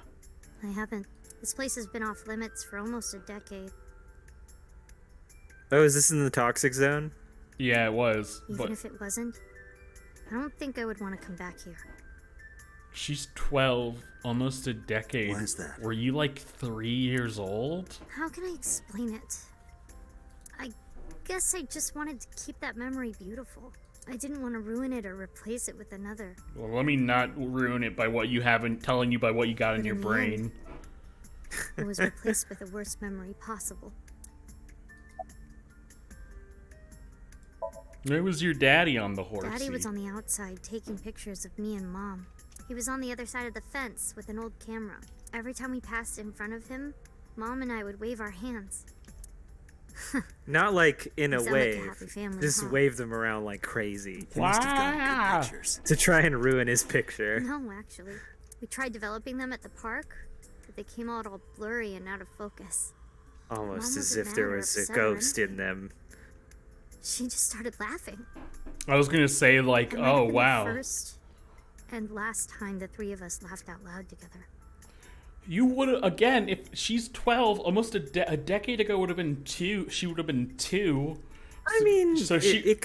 I haven't. This place has been off limits for almost a decade. Oh, is this in the toxic zone? Yeah, it was. Even But if it wasn't, I don't think I would want to come back here. she's 12, almost a decade. Why is that? Were you like 3 years old? How can I explain it? I guess I just wanted to keep that memory beautiful. I didn't want to ruin it or replace it with another. Well, let me not ruin it by what you haven't telling you by what you got in But your in the brain. end, It was replaced with the worst memory possible. Where was your daddy on the horse? Daddy was on the outside taking pictures of me and Mom. He was on the other side of the fence with an old camera. Every time we passed in front of him, Mom and I would wave our hands. Not like in We a sound like a wave. happy family, Just huh? wave them around like crazy He must have gotten Wow. good pictures. to try and ruin his picture. No, actually. We tried developing them at the park, but they came out all blurry and out of focus. Almost Mom as wasn't if there mad or was a upset or ghost in them. She just started laughing. I was gonna say like, It might have oh been wow, The first and last time the three of us laughed out loud together. you would again if she's 12, almost a decade ago would have been 2. She would have been 2. I mean, so it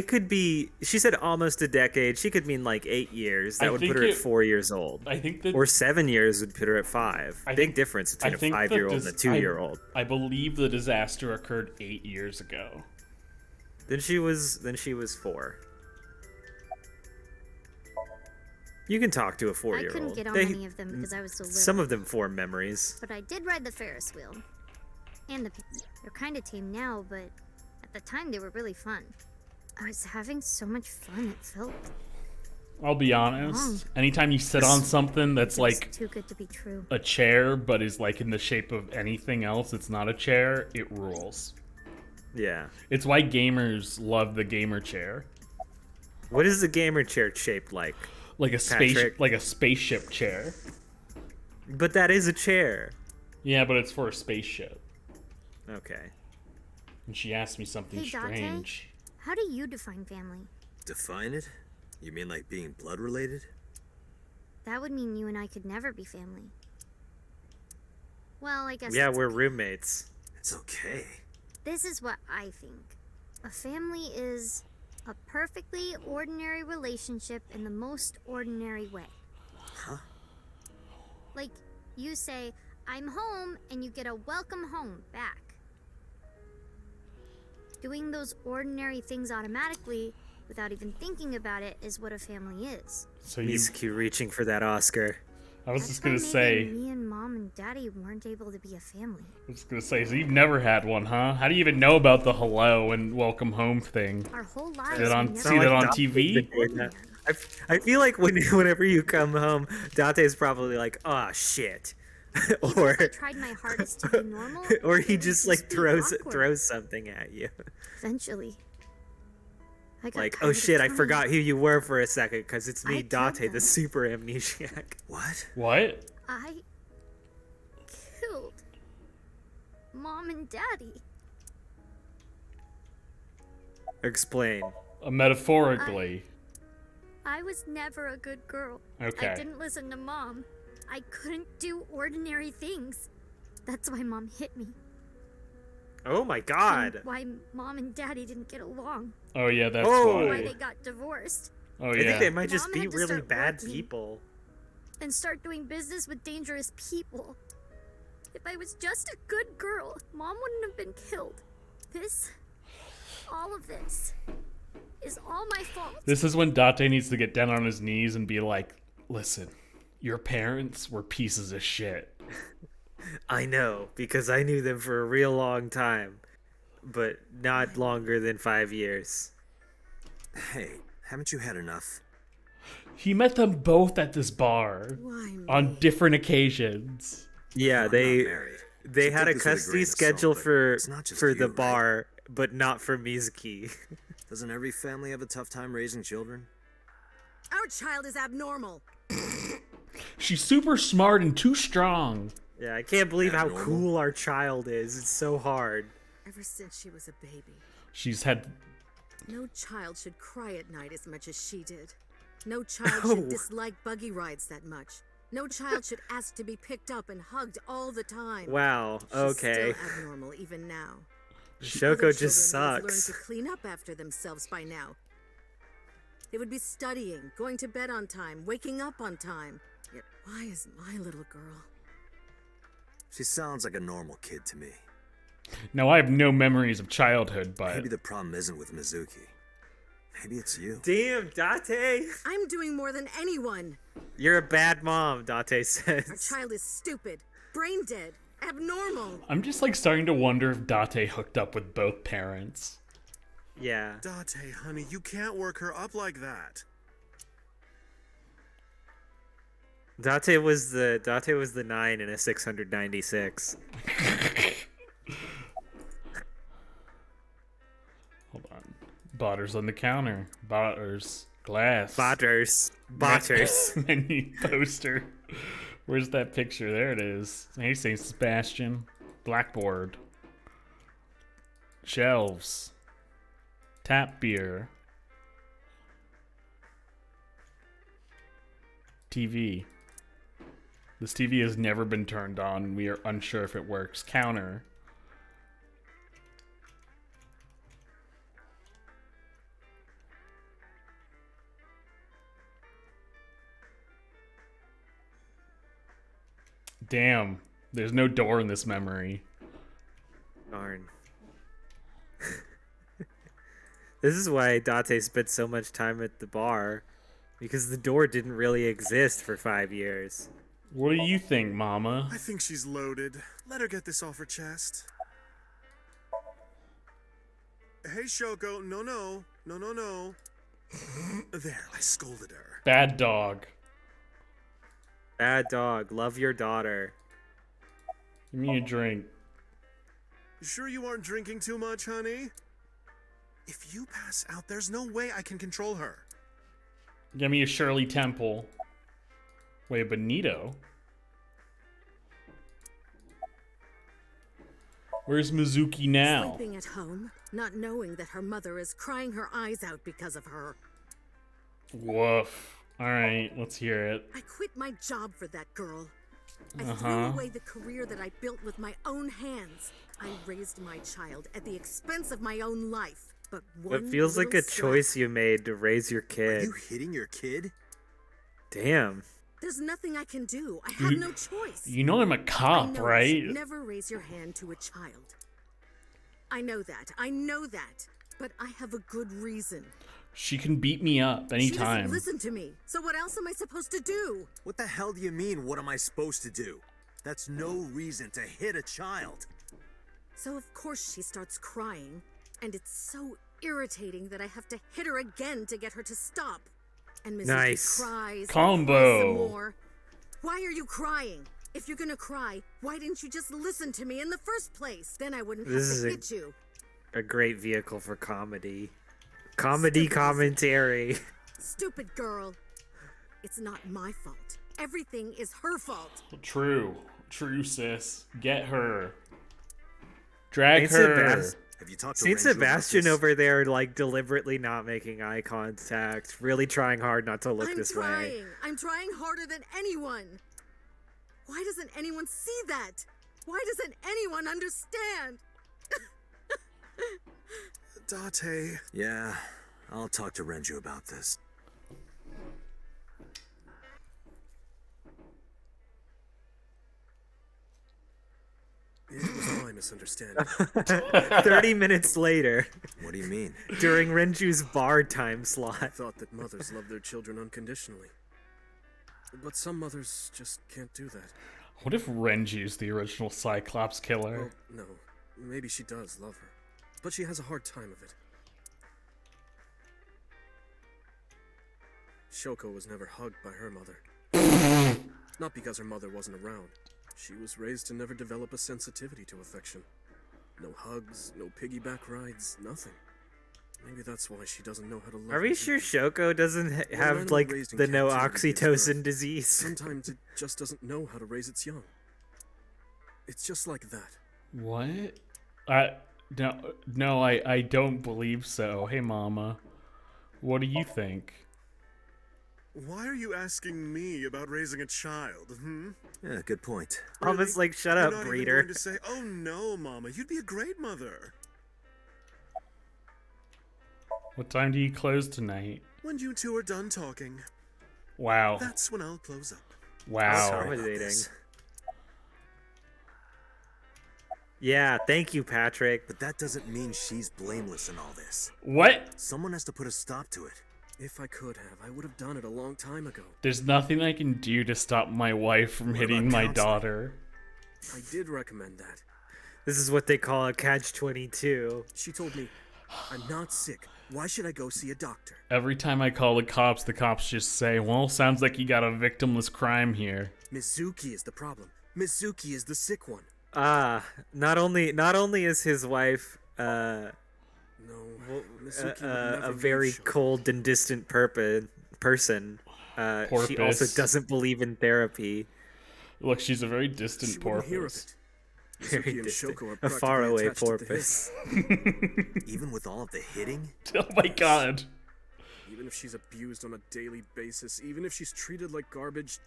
could be. She said almost a decade. She could mean like 8 years. That I would think put her it- at 4 years old. I think that Or 7 years would put her at 5. I Big think- difference I between a think 5-year-old and a 2-year-old. I believe the disaster occurred 8 years ago. Then she was 4. You can talk to a 4-year-old. I couldn't get on any of them because I was so little. Some of them form memories. But I did ride the Ferris wheel. And the pizza. They're kind of tame now, but at the time they were really fun. I was having so much fun, it felt I'll be honest. Anytime you sit on something that's like too good to be true. a chair, but is like in the shape of anything else, it's not a chair, it rules. Yeah. It's why gamers love the gamer chair. What is the gamer chair shaped like? Like a Patrick? like a spaceship chair. But that is a chair. Yeah, but it's for a spaceship. Okay. And she asked me something Hey, Dante? strange. How do you define family? Define it? You mean like being blood related? That would mean you and I could never be family. Well, I guess Yeah, that's we're okay. roommates. It's okay. This is what I think. A family is a perfectly ordinary relationship in the most ordinary way. Huh? Like, you say, I'm home, and you get a welcome home back. Doing those ordinary things automatically, without even thinking about it, is what a family is. So you Misaki reaching for that Oscar. I was That's just gonna why say maybe me and Mom and Daddy weren't able to be a family. so you've never had one, huh? How do you even know about the hello and welcome home thing? Our whole lives See that on, we never see that on Dante's TV? been doing that. I feel like whenever you come home, Dante's probably like, "Oh shit," or I tried my hardest to be normal. or he it would just like be throws awkward. something at you. Eventually. I got Like, tired oh of shit, I trying. forgot who you were for a second, because it's me, I killed Dante, the them. super amnesiac. What? What? I killed Mom and Daddy. Explain. Metaphorically. I was never a good girl. Okay. I didn't listen to Mom. I couldn't do ordinary things. That's why Mom hit me. Oh my And god. why Mom and Daddy didn't get along. Oh yeah, that's Oh. Why why. they got divorced. Oh I think yeah. they might just Mom be had to really start bad working. people. And start doing business with dangerous people. If I was just a good girl, Mom wouldn't have been killed. All of this, is all my fault. This is when Date needs to get down on his knees and be like, listen, your parents were pieces of shit. I know, because I knew them for a real long time. But not longer than 5 years. Hey, haven't you had enough? He met them both at this bar Why me? on different occasions. Yeah, I'm not they married. they So had a take this with a custody grain of salt, schedule but for it's not just for you, the right? bar, but not for Mizuki. Doesn't every family have a tough time raising children? Our child is abnormal. She's super smart and too strong. Yeah, I can't believe how Abnormal? cool our child is. It's so hard. Ever since she was a baby. She's had No child should cry at night as much as she did. No child Oh. should dislike buggy rides that much. No child should ask to be picked up and hugged all the time. Wow. She's Okay. still abnormal even now. Shoko Other just children would have learned sucks. to clean up after themselves by now. They would be studying, going to bed on time, waking up on time. Yet why is my little girl? She sounds like a normal kid to me. Now I have no memories of childhood, but Maybe the problem isn't with Mizuki. Maybe it's you. Damn, Date. I'm doing more than anyone. You're a bad mom, Date Our says. child is stupid, brain dead, abnormal. I'm just like starting to wonder if Date hooked up with both parents. Yeah. Date, honey, you can't work her up like that. Date was the 9 in a 696. Hold on. Botters on the counter. Botters. Glass. Botters. Botters. Menu poster. Where's that picture? There it is. Hey, St. Sebastian. Blackboard. Shelves. Tap beer. TV. This TV has never been turned on. We are unsure if it works. Counter. Damn. There's no door in this memory. Darn. This is why Date spent so much time at the bar. Because the door didn't really exist for 5 years. What do you think, Mama? I think she's loaded. Let her get this off her chest. Hey, Shoko, no. There, I scolded her. Bad dog. Bad dog. Love your daughter. Give me a drink. Sure you aren't drinking too much, honey? If you pass out, there's no way I can control her. Give me a Shirley Temple. Wait, Benito? Where's Mizuki now? Sleeping at home, not knowing that her mother is crying her eyes out because of her. Woof. Alright, let's hear it. I quit my job for that girl. I threw away the career that I built with my own hands. I raised my child at the expense of my own life. But one It feels like a little slap- choice you made to raise your Are kid. you hitting your kid? Damn. There's nothing I can do. I have no choice. You know I'm a I cop, know I right? should never raise your hand to a child. I know that. I know that. But I have a good reason. She can beat me up She anytime. doesn't listen to me. So what else am I supposed to do? What the hell do you mean, what am I supposed to do? That's no reason to hit a child. So of course she starts crying, and it's so irritating that I have to hit her again to get her to stop. And Mizuki Nice. cries. and Combo. cries some more. Why are you crying? If you're gonna cry, why didn't you just listen to me in the first place? Then I wouldn't have This is to a- hit you. A great vehicle for comedy. Comedy Stupid. commentary. Stupid girl. It's not my fault. Everything is her fault. True. True, sis. Get her. Drag Saint her. Sebas- Have you talked to Saint Renju about Sebastian this? over there, like, deliberately not making eye contact, really trying hard not to look I'm this trying. way. I'm trying harder than anyone. Why doesn't anyone see that? Why doesn't anyone understand? Date. Yeah, I'll talk to Renju about this. It was my misunderstanding. 30 minutes later, What do you mean? during Renju's bar time I slot. thought that mothers love their children unconditionally. But some mothers just can't do that. What if Renju's the original Cyclops killer? Well, no. Maybe she does love her. But she has a hard time of it. Shoko was never hugged by her mother. Not because her mother wasn't around. She was raised to never develop a sensitivity to affection. No hugs, no piggyback rides, nothing. Maybe that's why she doesn't know how to love. Are we her sure people. Shoko doesn't When have, animal like, raised in the no captivity gives birth, oxytocin disease? Sometimes it just doesn't know how to raise its young. It's just like that. What? No, I don't believe so. Hey, Mama. What do you think? Why are you asking me about raising a child, Yeah, good point. Mama's like, shut You're up, not even breeder. going to say, oh no, Mama, you'd be a great mother. What time do you close tonight? When you two are done talking, Wow. that's when I'll close up. Wow. Sorry. About Accommodating. this. Yeah, thank you, Patrick. But that doesn't mean she's blameless in all this. What? Someone has to put a stop to it. If I could have, I would have done it a long time ago. There's nothing I can do to stop my wife from What hitting about my counseling? daughter. I did recommend that. This is what they call a catch-22. She told me, I'm not sick. Why should I go see a doctor? Every time I call the cops just say, well, sounds like you got a victimless crime here. Mizuki is the problem. Mizuki is the sick one. Not only is his wife No, Mizuki would never a leave very Shoko. cold and distant person, she also Porpoise. doesn't believe in therapy. Look, she's a very distant She wouldn't hear of porpoise. it. Very Mizuki and distant. Shoko are A practically faraway attached at the hip. porpoise. Even with all of the hitting? Oh my god. Even if she's abused on a daily basis, even if she's treated like garbage,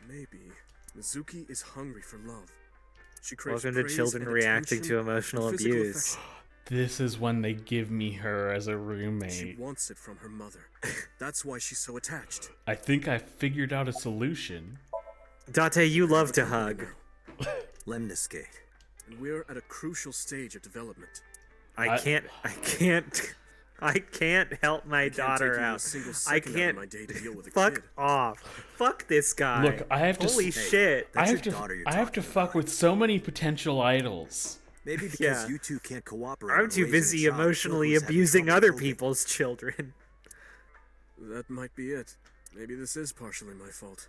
maybe Mizuki is hungry for love. She craves Welcome to praise children and reacting attention to emotional and physical abuse. affection. This is when they give me her as a She roommate. wants it from her mother. That's why she's so attached. I think I figured out a solution. Date, you love to hug. Lemniscate. And we're at a crucial stage of development. I can't help my I can't daughter take even a out. single I second out of can't. my day to deal with a Fuck kid. off. Fuck this guy. Look, I have to Holy s- shit. I That's have your to daughter you're I have to talking fuck about. with so many potential idols. Maybe because Yeah. you two can't cooperate. I'm on too raising a busy child, emotionally Shoko's having abusing trouble other coping. people's children. That might be it. Maybe this is partially my fault.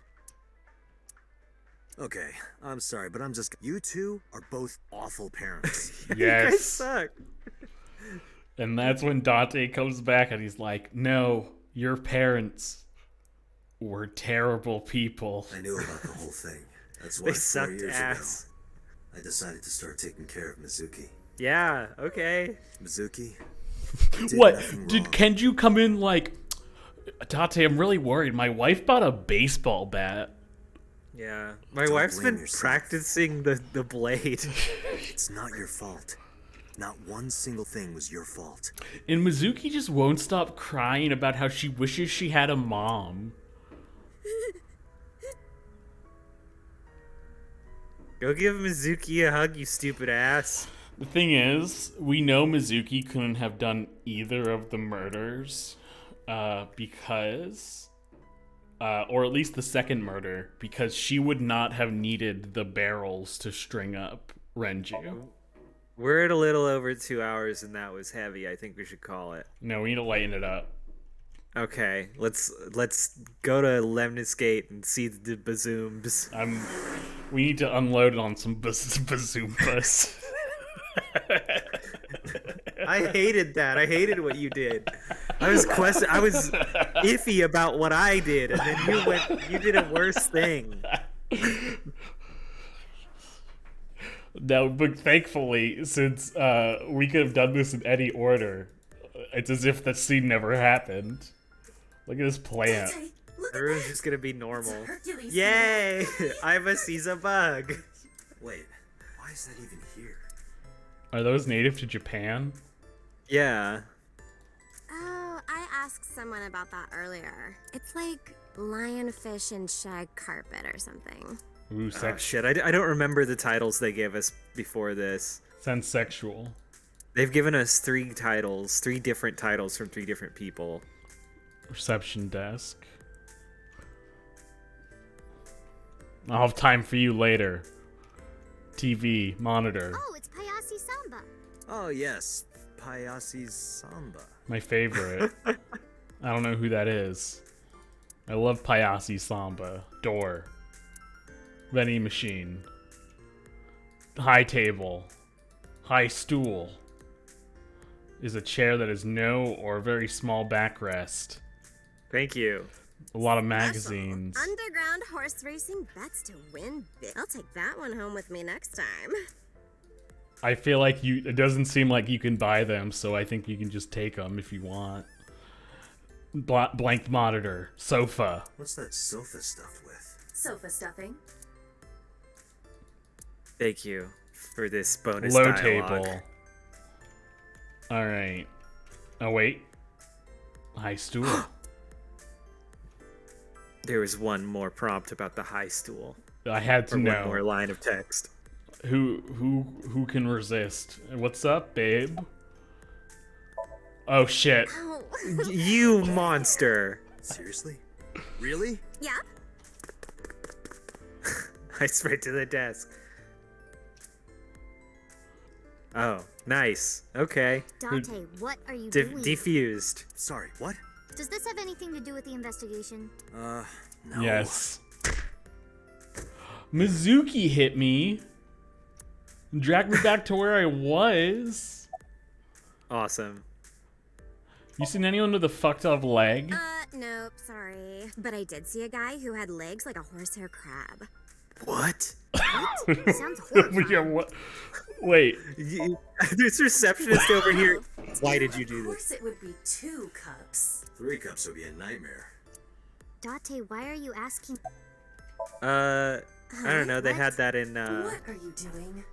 Okay, I'm sorry, but I'm just. You two are both awful parents. You guys Yes. suck. And that's when Dante comes back and he's like, no, your parents were terrible people. I knew about the whole thing. That's why They 4 sucked years ass. ago, I decided to start taking care of Mizuki. Yeah, okay. Mizuki? did What? nothing Did wrong. Kenju come in like, Dante, I'm really worried. My wife bought a baseball bat. Yeah. My Don't wife's blame been yourself. practicing the blade. It's not your fault. Not one single thing was your fault. And Mizuki just won't stop crying about how she wishes she had a mom. Go give Mizuki a hug, you stupid ass. The thing is, we know Mizuki couldn't have done either of the murders because, or at least the second murder, because she would not have needed the barrels to string up Renju. We're at a little over 2 hours, and that was heavy. I think we should call it. No, we need to lighten it up. Okay, let's go to Lemnis Gate and see the bazooms. We need to unload it on some bazoombas. I hated that. I hated what you did. I was iffy about what I did, and then you did a worse thing. No, but thankfully, since we could have done this in any order, it's as if that scene never happened. Look at this plant. Dante, look Everyone's at that. just gonna be normal. It's a Hercules Yay! Iva sees a bug. Wait, why is that even here? Are those native to Japan? Yeah. Oh, I asked someone about that earlier. It's like lionfish and shag carpet or something. Ooh, Oh shit! I don't remember the titles they gave us before this. Sounds sexual. They've given us 3 titles, 3 different titles from 3 different people. Reception desk. I'll have time for you later. TV, monitor. Oh, it's Payasi Samba. Oh, yes. Payasi's Samba. My favorite. I don't know who that is. I love Payasi Samba. Door. Vending machine. High table. High stool. Is a chair that has no or very small backrest. Thank you. A lot of magazines. Underground horse racing bets to win big. I'll take that one home with me next time. I feel like it doesn't seem like you can buy them, so I think you can just take them if you want. Blank monitor. Sofa. What's that sofa stuffed with? Sofa stuffing. Thank you for this bonus Low dialogue. table. Alright. Oh, wait. High stool. There was one more prompt about the high stool. I had to Or know. one more line of text. Who can resist? What's up, babe? Oh shit. You monster! Seriously? Really? Yeah? I sprint to the desk. Oh, nice. Okay. Dante, what are you De- doing? defused. Sorry, what? Does this have anything to do with the investigation? No. Yes. Mizuki hit me. Dragged me back to where I was. Awesome. You seen anyone with a fucked up leg? Nope, sorry. But I did see a guy who had legs like a horsehair crab. What? Sounds horrifying. Yeah, what? Wait. This receptionist over here. Why did you do Of this? course it would be 2 cups. 3 cups would be a nightmare. Dante, why are you asking? I don't know. They What? had that in What are you doing?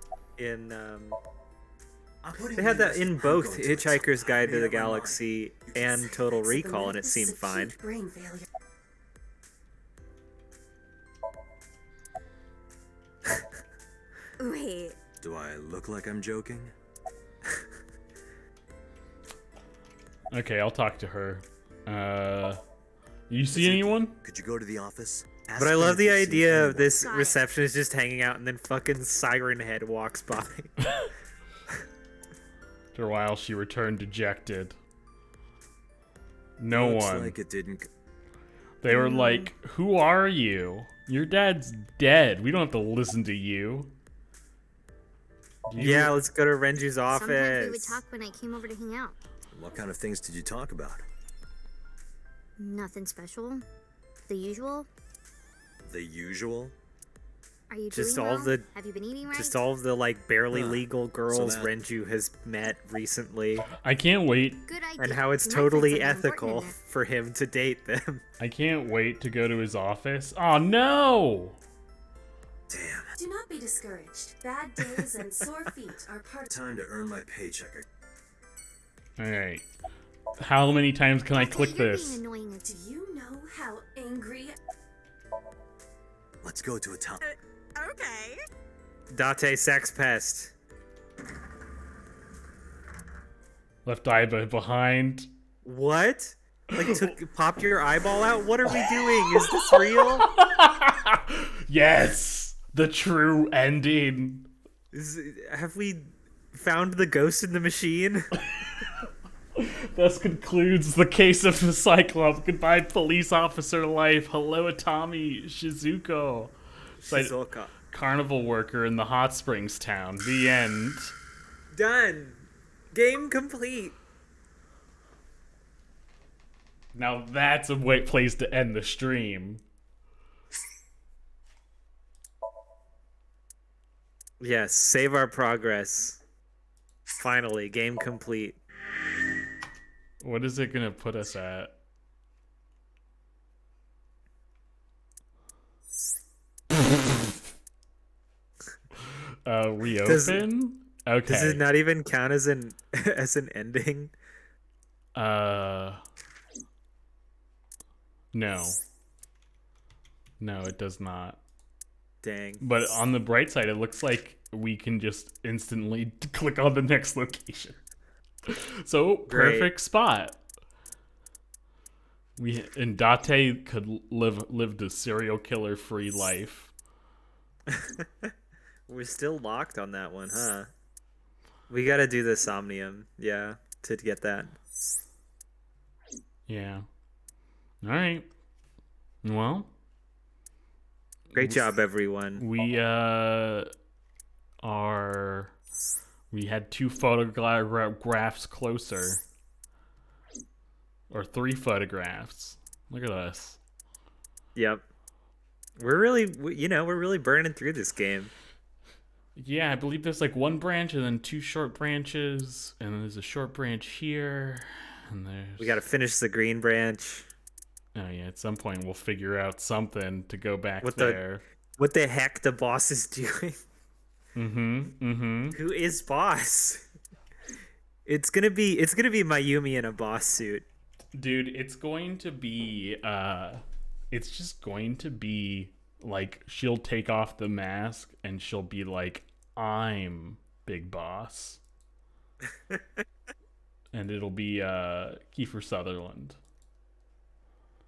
They had that in both I'm going to Hitchhiker's Guide to the made up my mind. Galaxy and Total Side effects of the Recall, and it medicine seemed is fine. acute brain failure. Wait, Do I look like I'm joking? Okay, I'll talk to her. You see anyone? Could you go to the office? Ask But I her love if the you've seen idea anyone. of this Got it. receptionist just hanging out, and then fucking Siren Head walks by. After a while, she returned dejected. No Looks one. like it didn't. They were like, "Who are you? Your dad's dead. We don't have to listen to you." Yeah, let's go to Renju's Sometimes we would office. talk when I came over to hang out. What kind of things did you talk about? Nothing special. The usual. The usual? Are you Just doing all well? the- Have you been eating right? Just all of the like barely Huh. legal So girls that- Renju has met recently, I can't wait. Good idea. and how it's You might find totally something important in ethical there. for him to date them. I can't wait to go to his office. Oh no! Damn. Do not be discouraged. Bad days and sore feet are part of Time to earn my paycheck. All right. How many times can I Dante, click you're this? being annoying. Do you know how angry Let's go to a town. Okay. Date sex pest. Left eye behind. What? Like popped your eyeball out? What are we doing? Is this real? Yes! The true ending. Have we found the ghost in the machine? Thus concludes the case of the Cyclops. Goodbye, police officer life. Hello, Atami Shizuko. Shizuoka. Carnival worker in the hot springs town. The end. Done. Game complete. Now that's a place to end the stream. Yes, save our progress. Finally, game complete. What is it gonna put us at? Reopen? Okay. Does it not even count as an as an ending? No. No, it does not. Dang. But on the bright side, it looks like we can just instantly click on the next location. So, perfect Great. spot. And Date could live the serial killer free life. We're still locked on that one, huh? We gotta do the Somnium, yeah, to get that. Yeah. All right. Well, Great job, everyone. we had 2 photographs closer. Or 3 photographs. Look at us. Yep. We're really, we're really burning through this game. Yeah, I believe there's like 1 branch and then 2 short branches, and then there's a short branch here, and there's. We gotta finish the green branch. Oh yeah, at some point we'll figure out something to go back What there. What the heck the boss is doing? Mm-hmm. Who is boss? It's gonna be Mayumi in a boss suit. Dude, it's going to be it's just going to be like she'll take off the mask and she'll be like, "I'm Big Boss." And it'll be Kiefer Sutherland.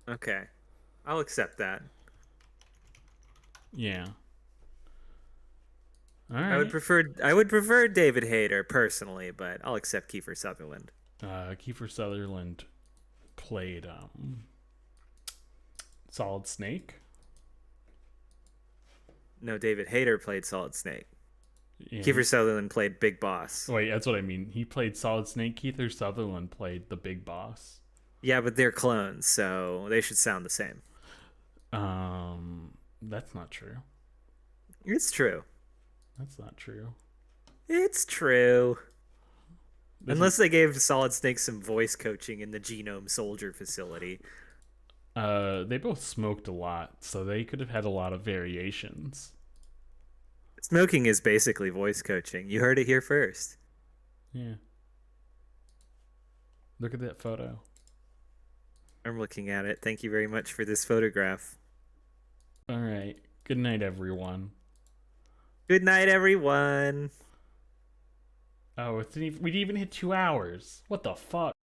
Okay. I'll accept that. Yeah. All right. I would prefer David Hayter personally, but I'll accept Kiefer Sutherland. Kiefer Sutherland played Solid Snake. No, David Hayter played Solid Snake. Yeah, Kiefer Sutherland played Big Boss. Wait, that's what I mean. He played Solid Snake. Kiefer Sutherland played the Big Boss. Yeah, but they're clones, so they should sound the same. That's not true. It's true. That's not true. It's true. Unless they gave Solid Snake some voice coaching in the Genome Soldier facility. They both smoked a lot, so they could have had a lot of variations. Smoking is basically voice coaching. You heard it here first. Yeah. Look at that photo. I'm looking at it. Thank you very much for this photograph. All right. Good night, everyone. Good night, everyone. Oh, we didn't even hit 2 hours. What the fuck?